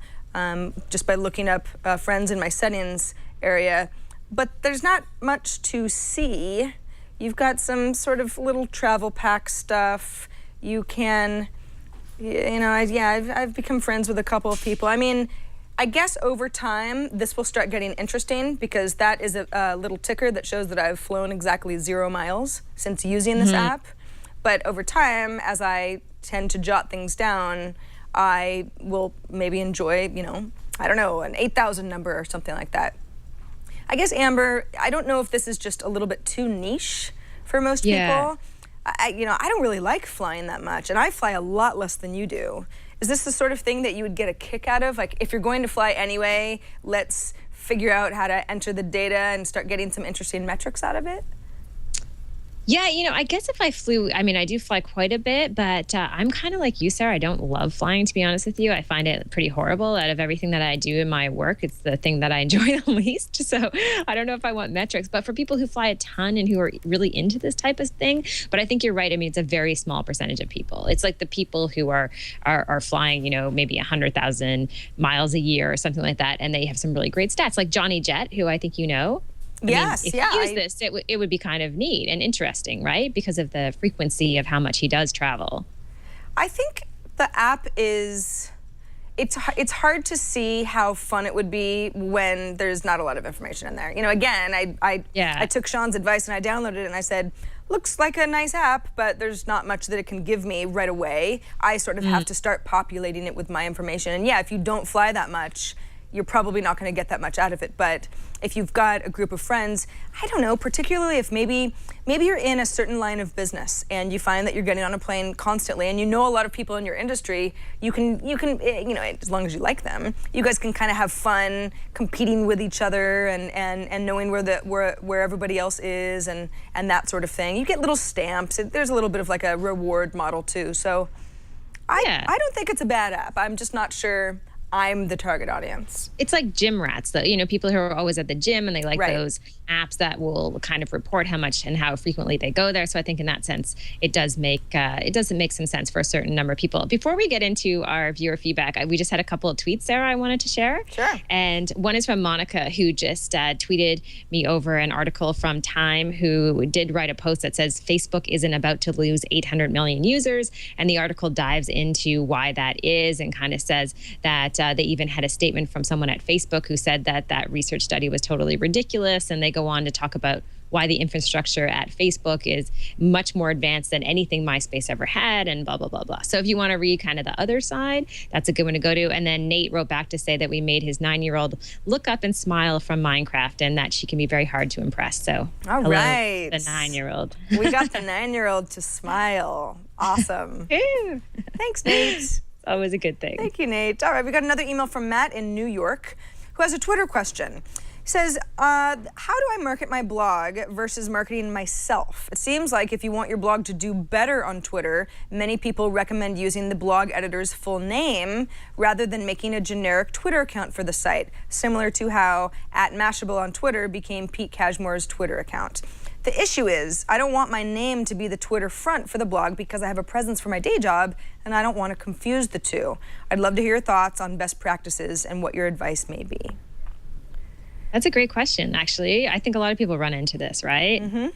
just by looking up friends in my settings area, but there's not much to see. You've got some sort of little travel pack stuff. You can, I've become friends with a couple of people. I mean, I guess over time, this will start getting interesting because that is a little ticker that shows that I've flown exactly 0 miles since using this app. But over time, as I tend to jot things down, I will maybe enjoy, I don't know, an 8,000 number or something like that. I guess, Amber, I don't know if this is just a little bit too niche for most people. I don't really like flying that much, and I fly a lot less than you do. Is this the sort of thing that you would get a kick out of? Like, if you're going to fly anyway, let's figure out how to enter the data and start getting some interesting metrics out of it? Yeah, I guess if I flew, I do fly quite a bit, but I'm kind of like you, Sarah. I don't love flying, to be honest with you. I find it pretty horrible. Out of everything that I do in my work, it's the thing that I enjoy the least. So I don't know if I want metrics, but for people who fly a ton and who are really into this type of thing, but I think you're right. It's a very small percentage of people. It's like the people who are flying, maybe 100,000 miles a year or something like that, and they have some really great stats, like Johnny Jett, who I think you know. Yes, if you use this, it would be kind of neat and interesting, right? Because of the frequency of how much he does travel. I think the app is, it's hard to see how fun it would be when there's not a lot of information in there. Again, I took Sean's advice and I downloaded it and I said, looks like a nice app, but there's not much that it can give me right away. I sort of have to start populating it with my information. And yeah, if you don't fly that much, you're probably not going to get that much out of it. But if you've got a group of friends, I don't know, particularly if maybe you're in a certain line of business and you find that you're getting on a plane constantly and you know a lot of people in your industry, you can as long as you like them, you guys can kind of have fun competing with each other and knowing where everybody else is and that sort of thing. You get little stamps. There's a little bit of like a reward model too. So I don't think it's a bad app. I'm just not sure I'm the target audience. It's like gym rats, though. People who are always at the gym and they like those apps that will kind of report how much and how frequently they go there. So I think in that sense, it does make some sense for a certain number of people. Before we get into our viewer feedback, we just had a couple of tweets, Sarah, I wanted to share. Sure. And one is from Monica, who just tweeted me over an article from Time, who did write a post that says Facebook isn't about to lose 800 million users. And the article dives into why that is and kind of says that they even had a statement from someone at Facebook who said that research study was totally ridiculous. And they go on to talk about why the infrastructure at Facebook is much more advanced than anything MySpace ever had and blah, blah, blah, blah. So if you want to read kind of the other side, that's a good one to go to. And then Nate wrote back to say that we made his 9-year-old look up and smile from Minecraft and that she can be very hard to impress. So all right, the 9-year-old. We got the 9-year-old to smile. Awesome. Thanks, Nate. Always a good thing. Thank you, Nate. All right, we got another email from Matt in New York who has a Twitter question. He says, how do I market my blog versus marketing myself? It seems like if you want your blog to do better on Twitter, many people recommend using the blog editor's full name rather than making a generic Twitter account for the site, similar to how @Mashable on Twitter became Pete Cashmore's Twitter account. The issue is, I don't want my name to be the Twitter front for the blog because I have a presence for my day job and I don't want to confuse the two. I'd love to hear your thoughts on best practices and what your advice may be. That's a great question, actually. I think a lot of people run into this, right? Mm-hmm.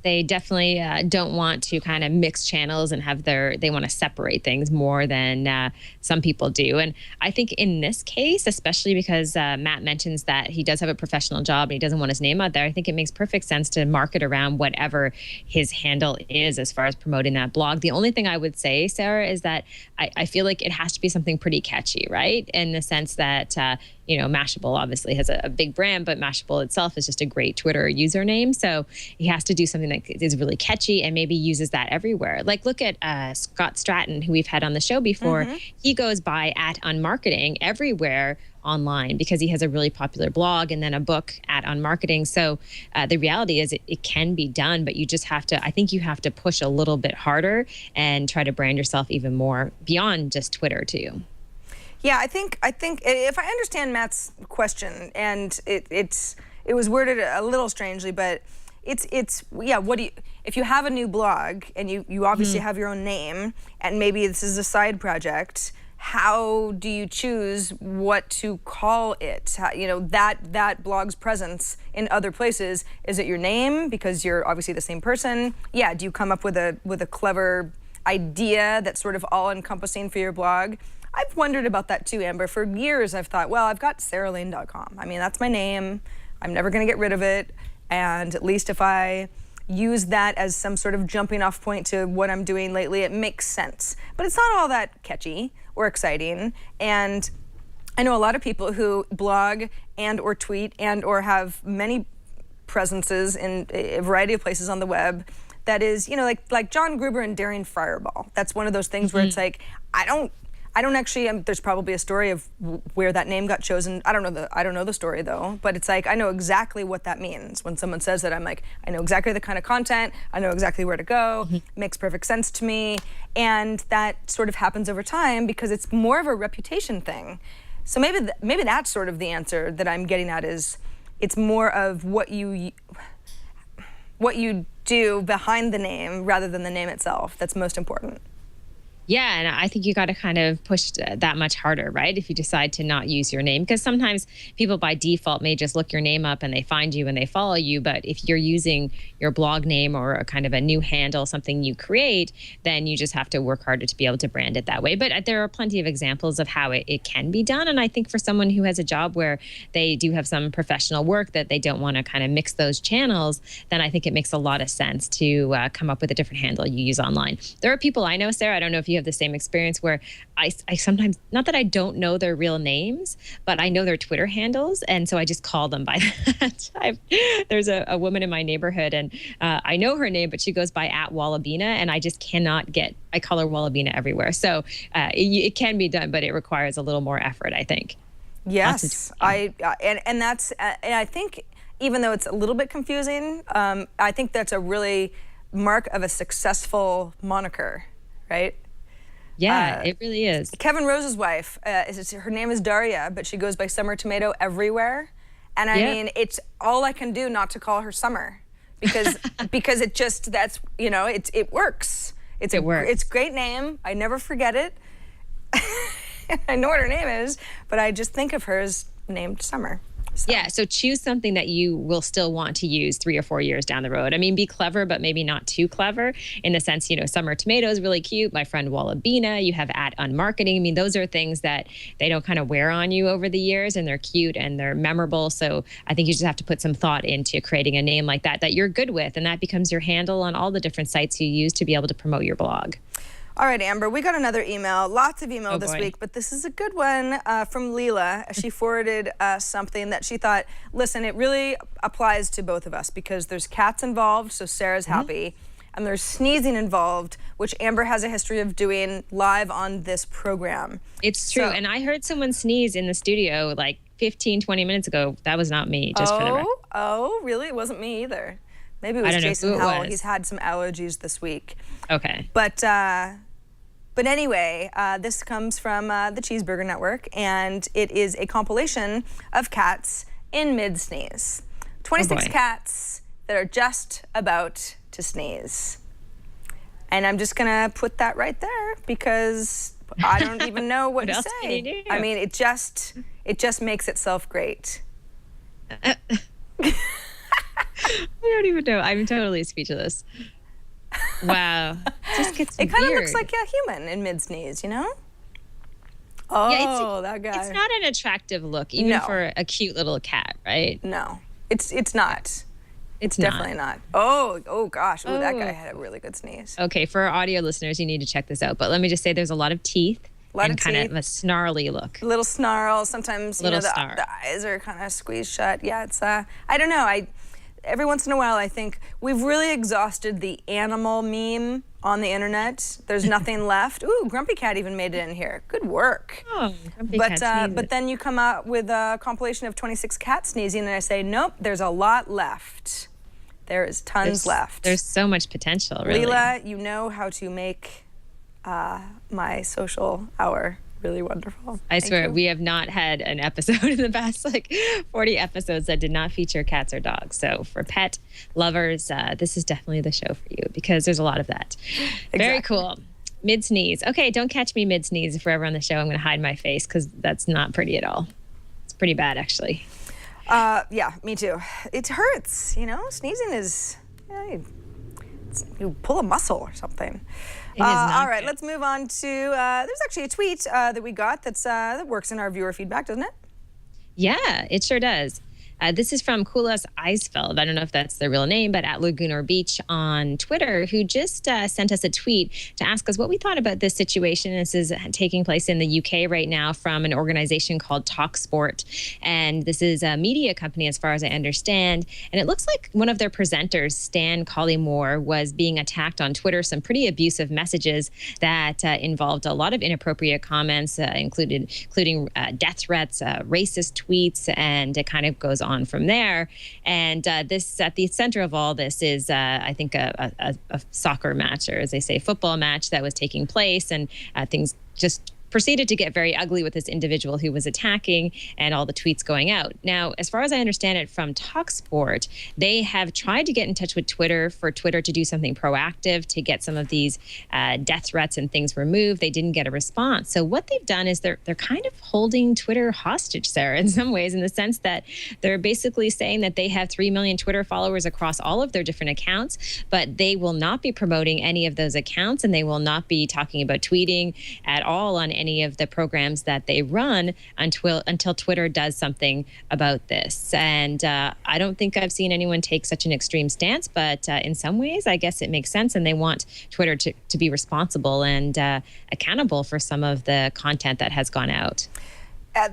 They definitely don't want to kind of mix channels and they want to separate things more than some people do. And I think in this case, especially because Matt mentions that he does have a professional job and he doesn't want his name out there, I think it makes perfect sense to market around whatever his handle is as far as promoting that blog. The only thing I would say, Sarah, is that I feel like it has to be something pretty catchy, right? In the sense that, Mashable obviously has a big brand, but Mashable itself is just a great Twitter username. So he has to do something that is really catchy and maybe uses that everywhere. Like look at Scott Stratton, who we've had on the show before. Mm-hmm. He goes by @Unmarketing everywhere online because he has a really popular blog and then a book @Unmarketing. So the reality is it can be done, but you just have to, I think you have to push a little bit harder and try to brand yourself even more beyond just Twitter too. Yeah, I think if I understand Matt's question, and it was worded a little strangely, but what do you, if you have a new blog and you obviously have your own name and maybe this is a side project, how do you choose what to call it? That blog's presence in other places, is it your name because you're obviously the same person? Yeah, do you come up with a clever idea that's sort of all-encompassing for your blog? I've wondered about that too, Amber. For years I've thought, well, I've got saralane.com. I mean, that's my name. I'm never going to get rid of it. And at least if I use that as some sort of jumping off point to what I'm doing lately, it makes sense. But it's not all that catchy or exciting. And I know a lot of people who blog and or tweet and or have many presences in a variety of places on the web that is, like John Gruber and Daring Fireball. That's one of those things where it's like, I don't actually. There's probably a story of where that name got chosen. I don't know the story though. But it's like I know exactly what that means when someone says that. I'm like, I know exactly the kind of content. I know exactly where to go. Makes perfect sense to me. And that sort of happens over time because it's more of a reputation thing. So maybe that's sort of the answer that I'm getting at is it's more of what you do behind the name rather than the name itself that's most important. Yeah, and I think you got to kind of push that much harder, right? If you decide to not use your name, because sometimes people by default may just look your name up and they find you and they follow you. But if you're using your blog name or a kind of a new handle, something you create, then you just have to work harder to be able to brand it that way. But there are plenty of examples of how it can be done. And I think for someone who has a job where they do have some professional work that they don't want to kind of mix those channels, then I think it makes a lot of sense to come up with a different handle you use online. There are people I know, Sarah, I don't know if you have the same experience where I sometimes, not that I don't know their real names, but I know their Twitter handles. And so I just call them by that. There's a woman in my neighborhood and I know her name, but she goes by @Wallabina and I just cannot I call her Wallabina everywhere. So it can be done, but it requires a little more effort, I think. Yes, and I think even though it's a little bit confusing, I think that's a really mark of a successful moniker, right? Yeah, it really is. Kevin Rose's wife, her name is Daria, but she goes by Summer Tomato everywhere. And I mean, it's all I can do not to call her Summer because it just, it works. It works. It's a great name. I never forget it. I know what her name is, but I just think of her as named Summer. So. Yeah, so choose something that you will still want to use 3 or 4 years down the road. I mean, be clever, but maybe not too clever in the sense, Summer Tomato is really cute. My friend Wallabina, you have @unmarketing. I mean, those are things that they don't kind of wear on you over the years and they're cute and they're memorable. So I think you just have to put some thought into creating a name like that you're good with. And that becomes your handle on all the different sites you use to be able to promote your blog. All right, Amber, we got another email. Lots of email this week, but this is a good one from Leela. She forwarded something that she thought, listen, it really applies to both of us because there's cats involved, so Sarah's happy, and there's sneezing involved, which Amber has a history of doing live on this program. It's true, and I heard someone sneeze in the studio like 15, 20 minutes ago. That was not me, just for the record. Oh, really? It wasn't me either. Maybe it was Jason Howell. He's had some allergies this week. Okay. But anyway, this comes from the Cheeseburger Network, and it is a compilation of cats in mid-sneeze. 26 cats that are just about to sneeze. And I'm just going to put that right there because I don't even know what to say. I mean, it just makes itself great. I don't even know. I'm totally speechless. Wow. Just gets It kind of looks like a human in mid-sneeze, Oh, yeah, that guy. It's not an attractive look, even for a cute little cat, right? No, it's not. It's definitely not. Oh gosh. Oh, that guy had a really good sneeze. Okay, for our audio listeners, you need to check this out. But let me just say there's a lot of teeth. Kind of a snarly look. A little snarl. Sometimes the eyes are kind of squeezed shut. Yeah, it's I don't know. Every once in a while, I think we've really exhausted the animal meme on the internet. There's nothing left. Ooh, Grumpy Cat even made it in here. Good work. Oh, Grumpy Cat but then you come out with a compilation of 26 cats sneezing, and I say, nope, there's a lot left. There is tons left. There's so much potential, really. Leela, you know how to make my social hour really wonderful. I swear, we have not had an episode in the past 40 episodes that did not feature cats or dogs. So for pet lovers, this is definitely the show for you because there's a lot of that. Exactly. Very cool. Mid sneeze. Okay, don't catch me mid sneeze. If we're ever on the show, I'm going to hide my face because that's not pretty at all. It's pretty bad, actually. Yeah, me too. It hurts, sneezing is, you pull a muscle or something. It is not all right, good. let's move on to, there's actually a tweet that we got that works in our viewer feedback, doesn't it? Yeah, it sure does. This is from Kulas Eisfeld. I don't know if that's their real name, but at Laguna Beach on Twitter, who just sent us a tweet to ask us what we thought about this situation. This is taking place in the UK right now from an organization called TalkSport. And this is a media company, as far as I understand. And it looks like one of their presenters, Stan Collymore, was being attacked on Twitter. Some pretty abusive messages that involved a lot of inappropriate comments, including death threats, racist tweets, and it kind of goes on from there. And this, at the center of all this, is I think a soccer match, or as they say, football match that was taking place, and things just proceeded to get very ugly with this individual who was attacking and all the tweets going out. Now, as far as I understand it from TalkSport, they have tried to get in touch with Twitter for Twitter to do something proactive to get some of these death threats and things removed. They didn't get a response. So what they've done is they're kind of holding Twitter hostage, Sarah, in some ways, in the sense that they're basically saying that they have 3 million Twitter followers across all of their different accounts, but they will not be promoting any of those accounts, and they will not be talking about tweeting at all on any of the programs that they run until Twitter does something about this. And I don't think I've seen anyone take such an extreme stance, but in some ways, I guess it makes sense. And they want Twitter to be responsible and accountable for some of the content that has gone out.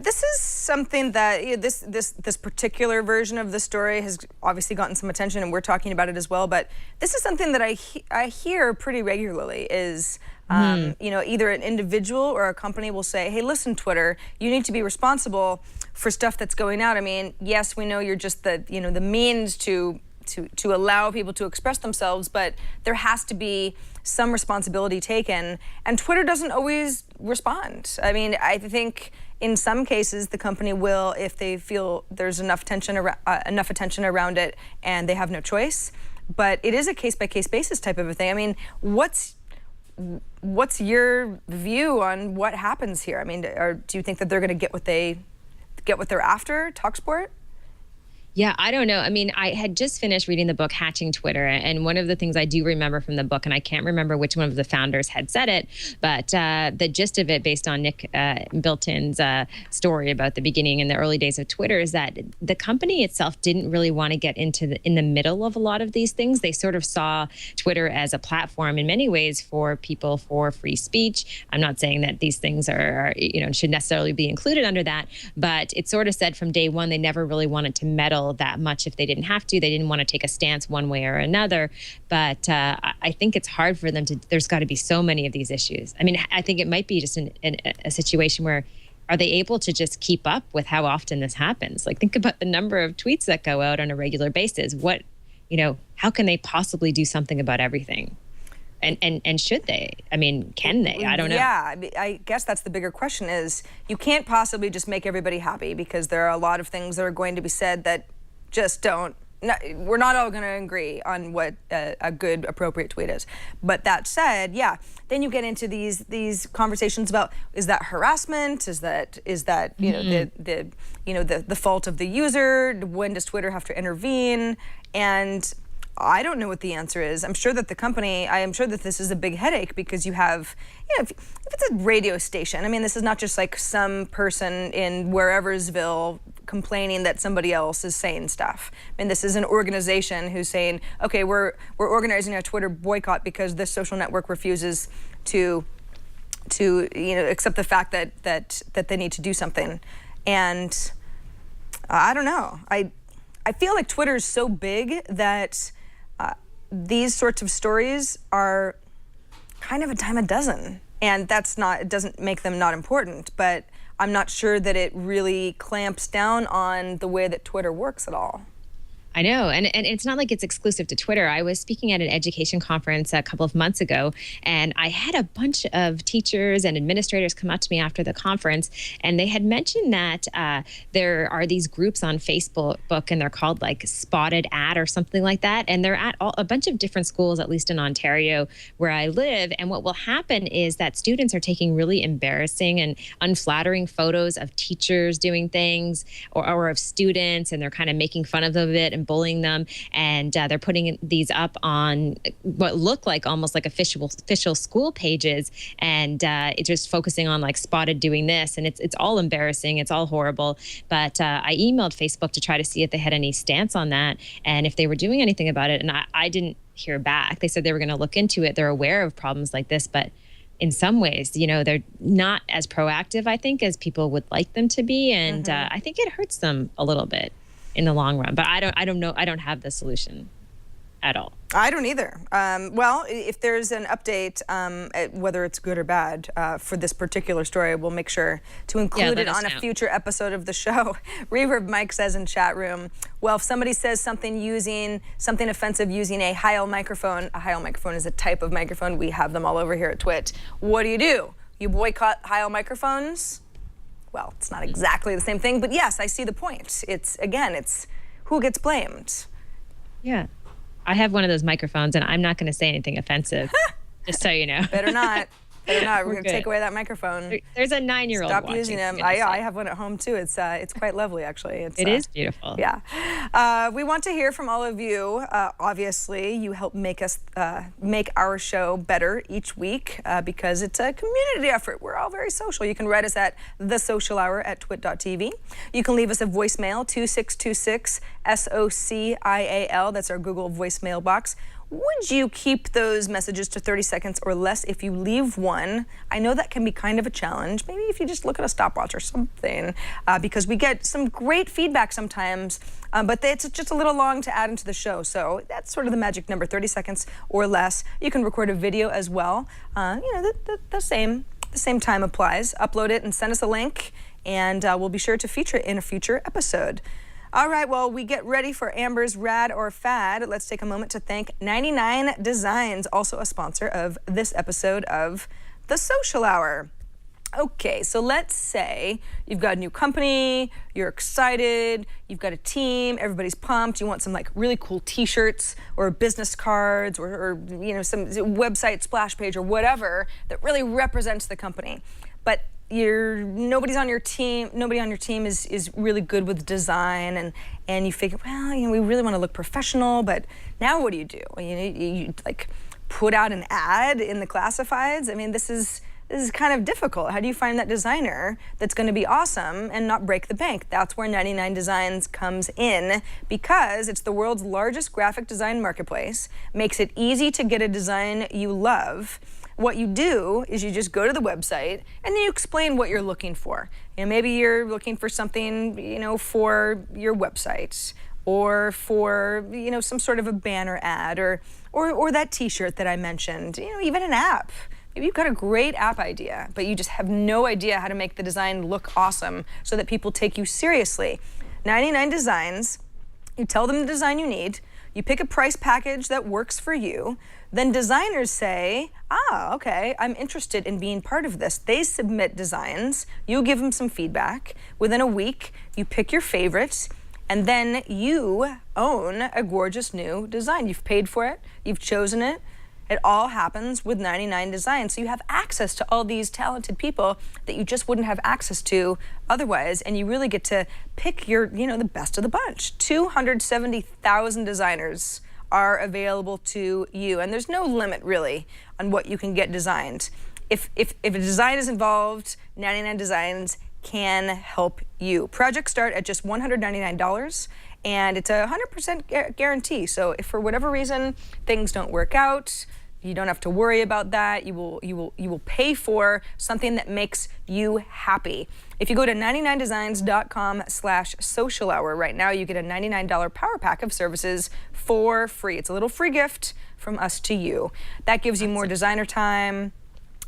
This is something that this particular version of the story has obviously gotten some attention, and we're talking about it as well. But this is something that I hear pretty regularly is, either an individual or a company will say, hey, listen, Twitter, you need to be responsible for stuff that's going out. I mean, yes, we know you're just the means to allow people to express themselves, but there has to be some responsibility taken. And Twitter doesn't always respond. I mean, I think in some cases the company will, if they feel there's enough attention around it and they have no choice. But it is a case-by-case basis type of a thing. I mean, what's your view on what happens here? I mean, do you think that they're going to get what they're after, TalkSport? Yeah, I don't know. I mean, I had just finished reading the book Hatching Twitter, and one of the things I do remember from the book, and I can't remember which one of the founders had said it, but the gist of it, based on Nick Bilton's story about the beginning and the early days of Twitter, is that the company itself didn't really want to get in the middle of a lot of these things. They sort of saw Twitter as a platform in many ways for people for free speech. I'm not saying that these things are should necessarily be included under that, but it sort of said from day one they never really wanted to meddle that much if they didn't have to. They didn't want to take a stance one way or another. But I think it's hard for them to, there's got to be so many of these issues. I mean, I think it might be just a situation where, are they able to just keep up with how often this happens? Like, think about the number of tweets that go out on a regular basis. How can they possibly do something about everything? And should they? I mean, can they? I don't know. Yeah, I guess that's the bigger question is, you can't possibly just make everybody happy, because there are a lot of things that are going to be said that just we're not all going to agree on what a good, appropriate tweet is. But that said, yeah, then you get into these conversations about, is that harassment? Is that the fault of the user? When does Twitter have to intervene? And I don't know what the answer is. I'm sure that this is a big headache, because you have, if it's a radio station, I mean, this is not just like some person in whereversville complaining that somebody else is saying stuff. I mean, this is an organization who's saying, okay, we're organizing a Twitter boycott because this social network refuses to accept the fact that they need to do something. And I don't know. I feel like Twitter is so big that these sorts of stories are kind of a dime a dozen. And it doesn't make them not important, but I'm not sure that it really clamps down on the way that Twitter works at all. I know. And it's not like it's exclusive to Twitter. I was speaking at an education conference a couple of months ago, and I had a bunch of teachers and administrators come up to me after the conference, and they had mentioned that there are these groups on Facebook, and they're called like Spotted Ad or something like that. And they're at a bunch of different schools, at least in Ontario, where I live. And what will happen is that students are taking really embarrassing and unflattering photos of teachers doing things or of students, and they're kind of making fun of them a bit and bullying them, and they're putting these up on what look like almost like official school pages, and it's just focusing on like Spotted doing this, and it's all embarrassing, it's all horrible. But I emailed Facebook to try to see if they had any stance on that and if they were doing anything about it, and I didn't hear back. They said they were going to look into it. They're aware of problems like this, but in some ways, they're not as proactive, I think, as people would like them to be, and I think it hurts them a little bit in the long run. But I don't know. I don't have the solution at all. I don't either. Well, if there's an update, whether it's good or bad, for this particular story, we'll make sure to include it on a future episode of the show. Reverb Mike says in chat room, well, if somebody says something offensive using a Heil microphone is a type of microphone. We have them all over here at Twit. What do? You boycott Heil microphones? Well, it's not exactly the same thing, but yes, I see the point. It's who gets blamed. Yeah. I have one of those microphones, and I'm not going to say anything offensive, just so you know. Better not. We're going to take away that microphone. There's a 9-year-old Stop using them. I have one at home, too. It's quite lovely, actually. It is beautiful. Yeah. We want to hear from all of you. Obviously, you help make our show better each week because it's a community effort. We're all very social. You can write us at thesocialhour@twit.tv. You can leave us a voicemail, 2626 SOCIAL. That's our Google voicemail box. Would you keep those messages to 30 seconds or less if you leave one? I know that can be kind of a challenge. Maybe if you just look at a stopwatch or something, because we get some great feedback sometimes, but it's just a little long to add into the show. So that's sort of the magic number, 30 seconds or less. You can record a video as well. The same time applies. Upload it and send us a link, and we'll be sure to feature it in a future episode. All right, well, we get ready for Amber's Rad or Fad. Let's take a moment to thank 99 Designs, also a sponsor of this episode of The Social Hour. Okay, so let's say you've got a new company, you're excited, you've got a team, everybody's pumped, you want some like really cool t-shirts or business cards or some website splash page or whatever that really represents the company. But nobody on your team is really good with design, and you figure, well, we really want to look professional, but now what do? You like put out an ad in the classifieds? I mean, this is kind of difficult. How do you find that designer that's going to be awesome and not break the bank? That's where 99 Designs comes in, because it's the world's largest graphic design marketplace, makes it easy to get a design you love. What you do is you just go to the website and then you explain what you're looking for. Maybe you're looking for something, for your website, or for, some sort of a banner ad, or that t-shirt that I mentioned, even an app. Maybe you've got a great app idea, but you just have no idea how to make the design look awesome so that people take you seriously. 99 Designs, you tell them the design you need, you pick a price package that works for you, then designers say, okay, I'm interested in being part of this. They submit designs, you give them some feedback. Within a week, you pick your favorites, and then you own a gorgeous new design. You've paid for it, you've chosen it. It all happens with 99 Designs. So you have access to all these talented people that you just wouldn't have access to otherwise, and you really get to pick the best of the bunch. 270,000 designers are available to you, and there's no limit really on what you can get designed. If a design is involved, 99 Designs can help you. Projects start at just $199, and it's a 100% guarantee. So if for whatever reason things don't work out, you don't have to worry about that. You will pay for something that makes you happy. If you go to 99designs.com/social hour right now, you get a $99 power pack of services for free. It's a little free gift from us to you. That gives you more designer time.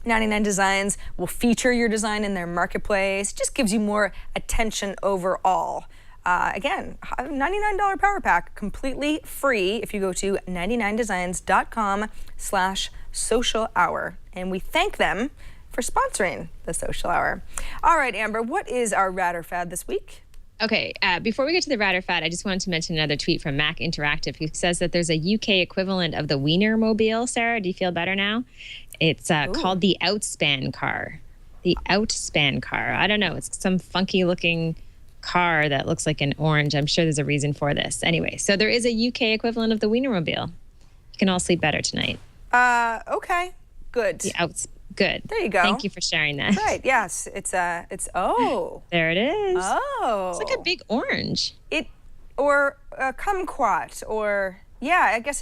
99 Designs will feature your design in their marketplace. Just gives you more attention overall. Again, $99 power pack, completely free if you go to 99designs.com/social hour. And we thank them for sponsoring the social hour. All right, Amber, what is our rad or fad this week? Okay, before we get to the rad or fad, I just wanted to mention another tweet from Mac Interactive, who says that there's a UK equivalent of the Wienermobile. Sarah, do you feel better now? It's called the Outspan car. The Outspan car. I don't know. It's some funky looking car that looks like an orange. I'm sure there's a reason for this. Anyway, so there is a UK equivalent of the Wienermobile. You can all sleep better tonight. Okay, good. Good. There you go. Thank you for sharing that. Right, yes. It's oh. There it is. Oh. It's like a big orange. Or kumquat, or, yeah, I guess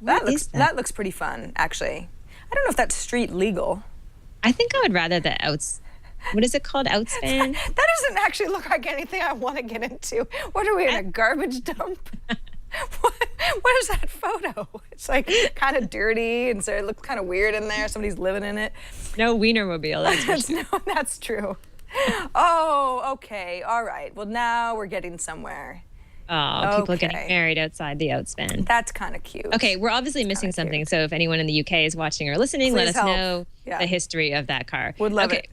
that looks pretty fun, actually. I don't know if that's street legal. I think I would rather what is it called? Outspan? That doesn't actually look like anything I want to get into. What are we, in a garbage dump? What is that photo? It's like kind of dirty, and so it looks kind of weird in there. Somebody's living in it. No Wienermobile, that's for sure. No, that's true. Oh, okay. All right. Well, now we're getting somewhere. Oh, people getting married outside the Outspan. That's kind of cute. Okay, we're obviously missing something. Cute. So if anyone in the UK is watching or listening, let us know the history of that car. Would love it.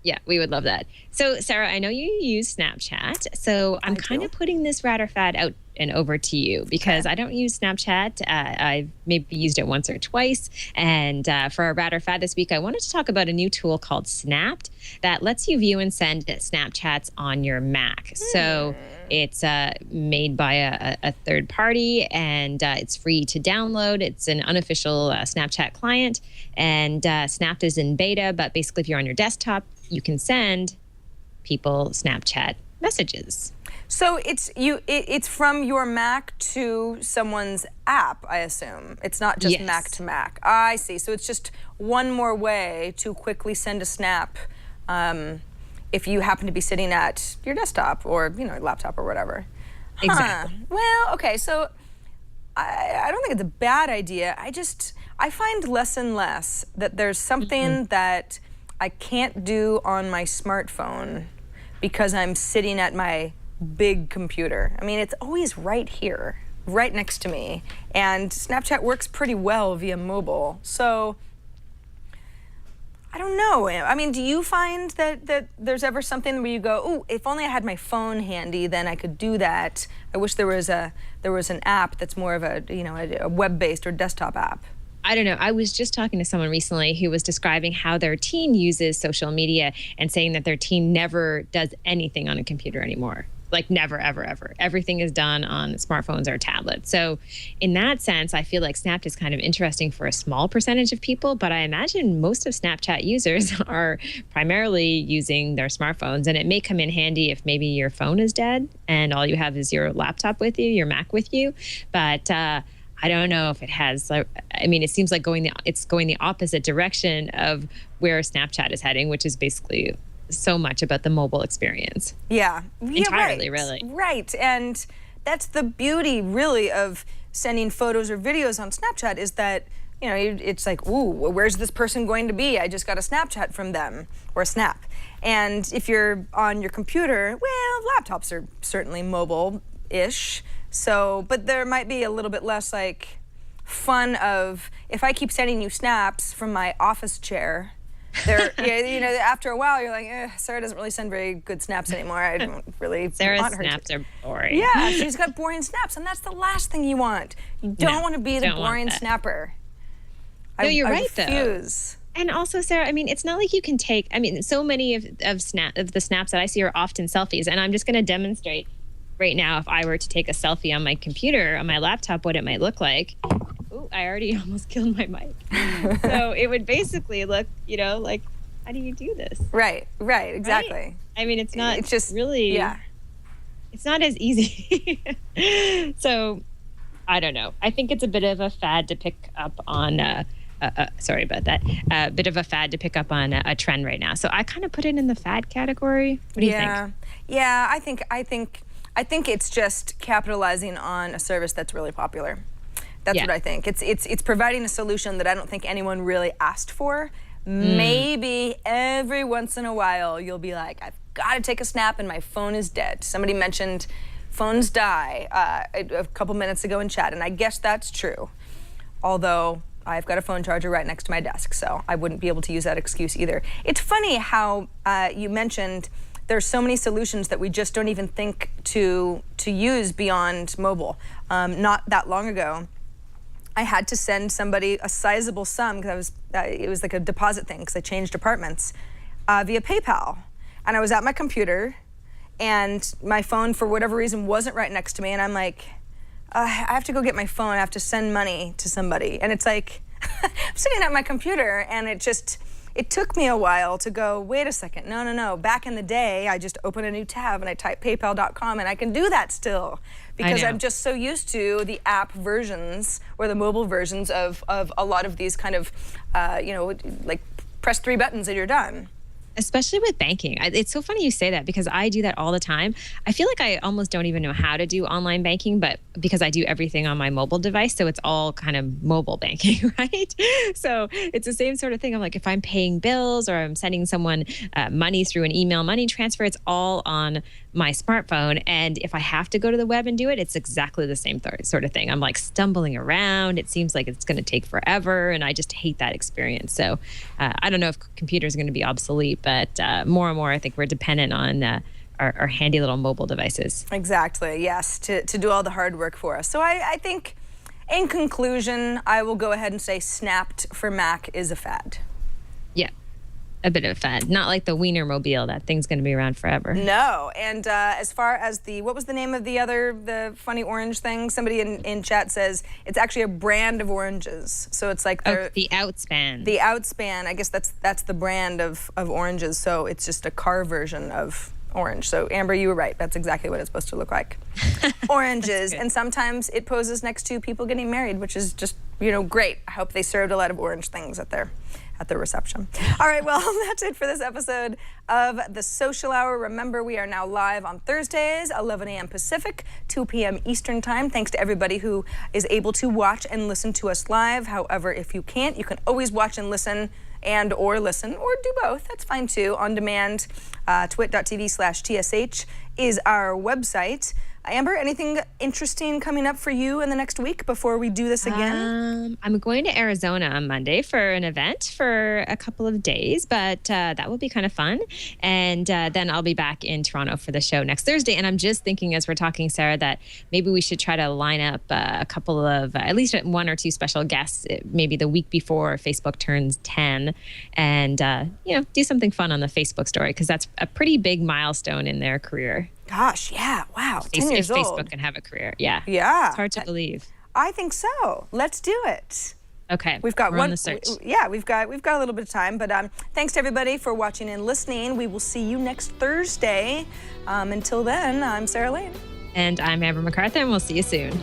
Yeah, we would love that. So, Sarah, I know you use Snapchat, so I'm kind of putting this rad or fad out and over to you because I don't use Snapchat. I've maybe used it once or twice. And for our rad or fad this week, I wanted to talk about a new tool called Snapped that lets you view and send Snapchats on your Mac. So it's made by a third party, and it's free to download. It's an unofficial Snapchat client, and Snapped is in beta, but basically if you're on your desktop, you can send people Snapchat messages. So it's from your Mac to someone's app, I assume. It's not just Mac to Mac. I see. So it's just one more way to quickly send a snap if you happen to be sitting at your desktop or laptop or whatever. Exactly. Well, okay. So I don't think it's a bad idea. I find less and less that there's something that I can't do on my smartphone because I'm sitting at my big computer. I mean, it's always right here, right next to me. And Snapchat works pretty well via mobile. So I don't know. I mean, do you find that there's ever something where you go, "Ooh, if only I had my phone handy, then I could do that. I wish there was an app that's more of a web-based or desktop app." I don't know. I was just talking to someone recently who was describing how their teen uses social media and saying that their teen never does anything on a computer anymore. Like never, ever, ever. Everything is done on smartphones or tablets. So in that sense, I feel like Snap is kind of interesting for a small percentage of people, but I imagine most of Snapchat users are primarily using their smartphones, and it may come in handy if maybe your phone is dead and all you have is your laptop with you, your Mac with you. But I don't know if it has. I mean, it seems like it's going the opposite direction of where Snapchat is heading, which is basically so much about the mobile experience. Yeah, entirely, right. really. Right, and that's the beauty, really, of sending photos or videos on Snapchat is that it's like, ooh, where's this person going to be? I just got a Snapchat from them, or a Snap. And if you're on your computer, well, laptops are certainly mobile-ish. So, but there might be a little bit less like fun of if I keep sending you snaps from my office chair. After a while you're like, Sarah doesn't really send very good snaps anymore. I don't really want her snaps to. are boring. Yeah, she's got boring snaps, and that's the last thing you want. You don't want to be the boring snapper. No, you're right, refuse. though. And also, Sarah, I mean, it's not like you can take. I mean, so many of the snaps that I see are often selfies, and I'm just going to demonstrate. Right now, if I were to take a selfie on my computer, on my laptop, what it might look like. Ooh, I already almost killed my mic. So it would basically look, like, how do you do this? Right, exactly. Right? I mean, it's not. It's just really. Yeah. It's not as easy. So, I don't know. I think it's a bit of a fad to pick up on. Sorry about that. A bit of a fad to pick up on a trend right now. So I kind of put it in the fad category. What do you think? Yeah, I think it's just capitalizing on a service that's really popular. That's what I think. It's providing a solution that I don't think anyone really asked for, Maybe every once in a while you'll be like, I've got to take a snap and my phone is dead. Somebody mentioned phones die a couple minutes ago in chat, and I guess that's true. Although I've got a phone charger right next to my desk, so I wouldn't be able to use that excuse either. It's funny how you mentioned there's so many solutions that we just don't even think to use beyond mobile. Not that long ago, I had to send somebody a sizable sum because it was like a deposit thing because I changed apartments via PayPal. And I was at my computer and my phone, for whatever reason, wasn't right next to me. And I'm like, I have to go get my phone. I have to send money to somebody. And it's like, I'm sitting at my computer and it took me a while to go, wait a second, no. Back in the day, I just open a new tab and I type paypal.com and I can do that still because I'm just so used to the app versions or the mobile versions of a lot of these kind of, like press 3 buttons and you're done. Especially with banking. It's so funny you say that because I do that all the time. I feel like I almost don't even know how to do online banking, but because I do everything on my mobile device, so it's all kind of mobile banking, right? So it's the same sort of thing. I'm like, if I'm paying bills or I'm sending someone money through an email money transfer, it's all on my smartphone. And if I have to go to the web and do it, it's exactly the same sort of thing. I'm like stumbling around. It seems like it's going to take forever, and I just hate that experience. So I don't know if computers are going to be obsolete, but more and more, I think we're dependent on our handy little mobile devices. Exactly, yes, to do all the hard work for us. So I think, in conclusion, I will go ahead and say Snapped for Mac is a fad. Yeah, a bit of a fad. Not like the Wienermobile. That thing's going to be around forever. No, and as far as what was the name of the funny orange thing? Somebody in chat says it's actually a brand of oranges. So it's like the Outspan. The Outspan, I guess that's the brand of oranges. So it's just a car version of orange. So Amber, you were right. That's exactly what it's supposed to look like. Oranges, and sometimes it poses next to people getting married, which is just, great. I hope they served a lot of orange things at their reception. All right, well, that's it for this episode of The Social Hour. Remember, we are now live on Thursdays, 11 a.m. Pacific, 2 p.m. Eastern Time. Thanks to everybody who is able to watch and listen to us live. However, if you can't, you can always watch and listen or do both. That's fine too. On demand, twit.tv/TSH is our website. Amber, anything interesting coming up for you in the next week before we do this again? I'm going to Arizona on Monday for an event for a couple of days, but that will be kind of fun. And then I'll be back in Toronto for the show next Thursday. And I'm just thinking as we're talking, Sarah, that maybe we should try to line up a couple of, at least 1 or 2 special guests, maybe the week before Facebook turns 10 and, do something fun on the Facebook story because that's a pretty big milestone in their career. Gosh, yeah, wow, 10 years if old. Facebook can have a career, yeah. Yeah. It's hard to believe. I think so. Let's do it. Okay, we're on the search. Yeah, we've got a little bit of time, but thanks to everybody for watching and listening. We will see you next Thursday. Until then, I'm Sarah Lane. And I'm Amber MacArthur, and we'll see you soon.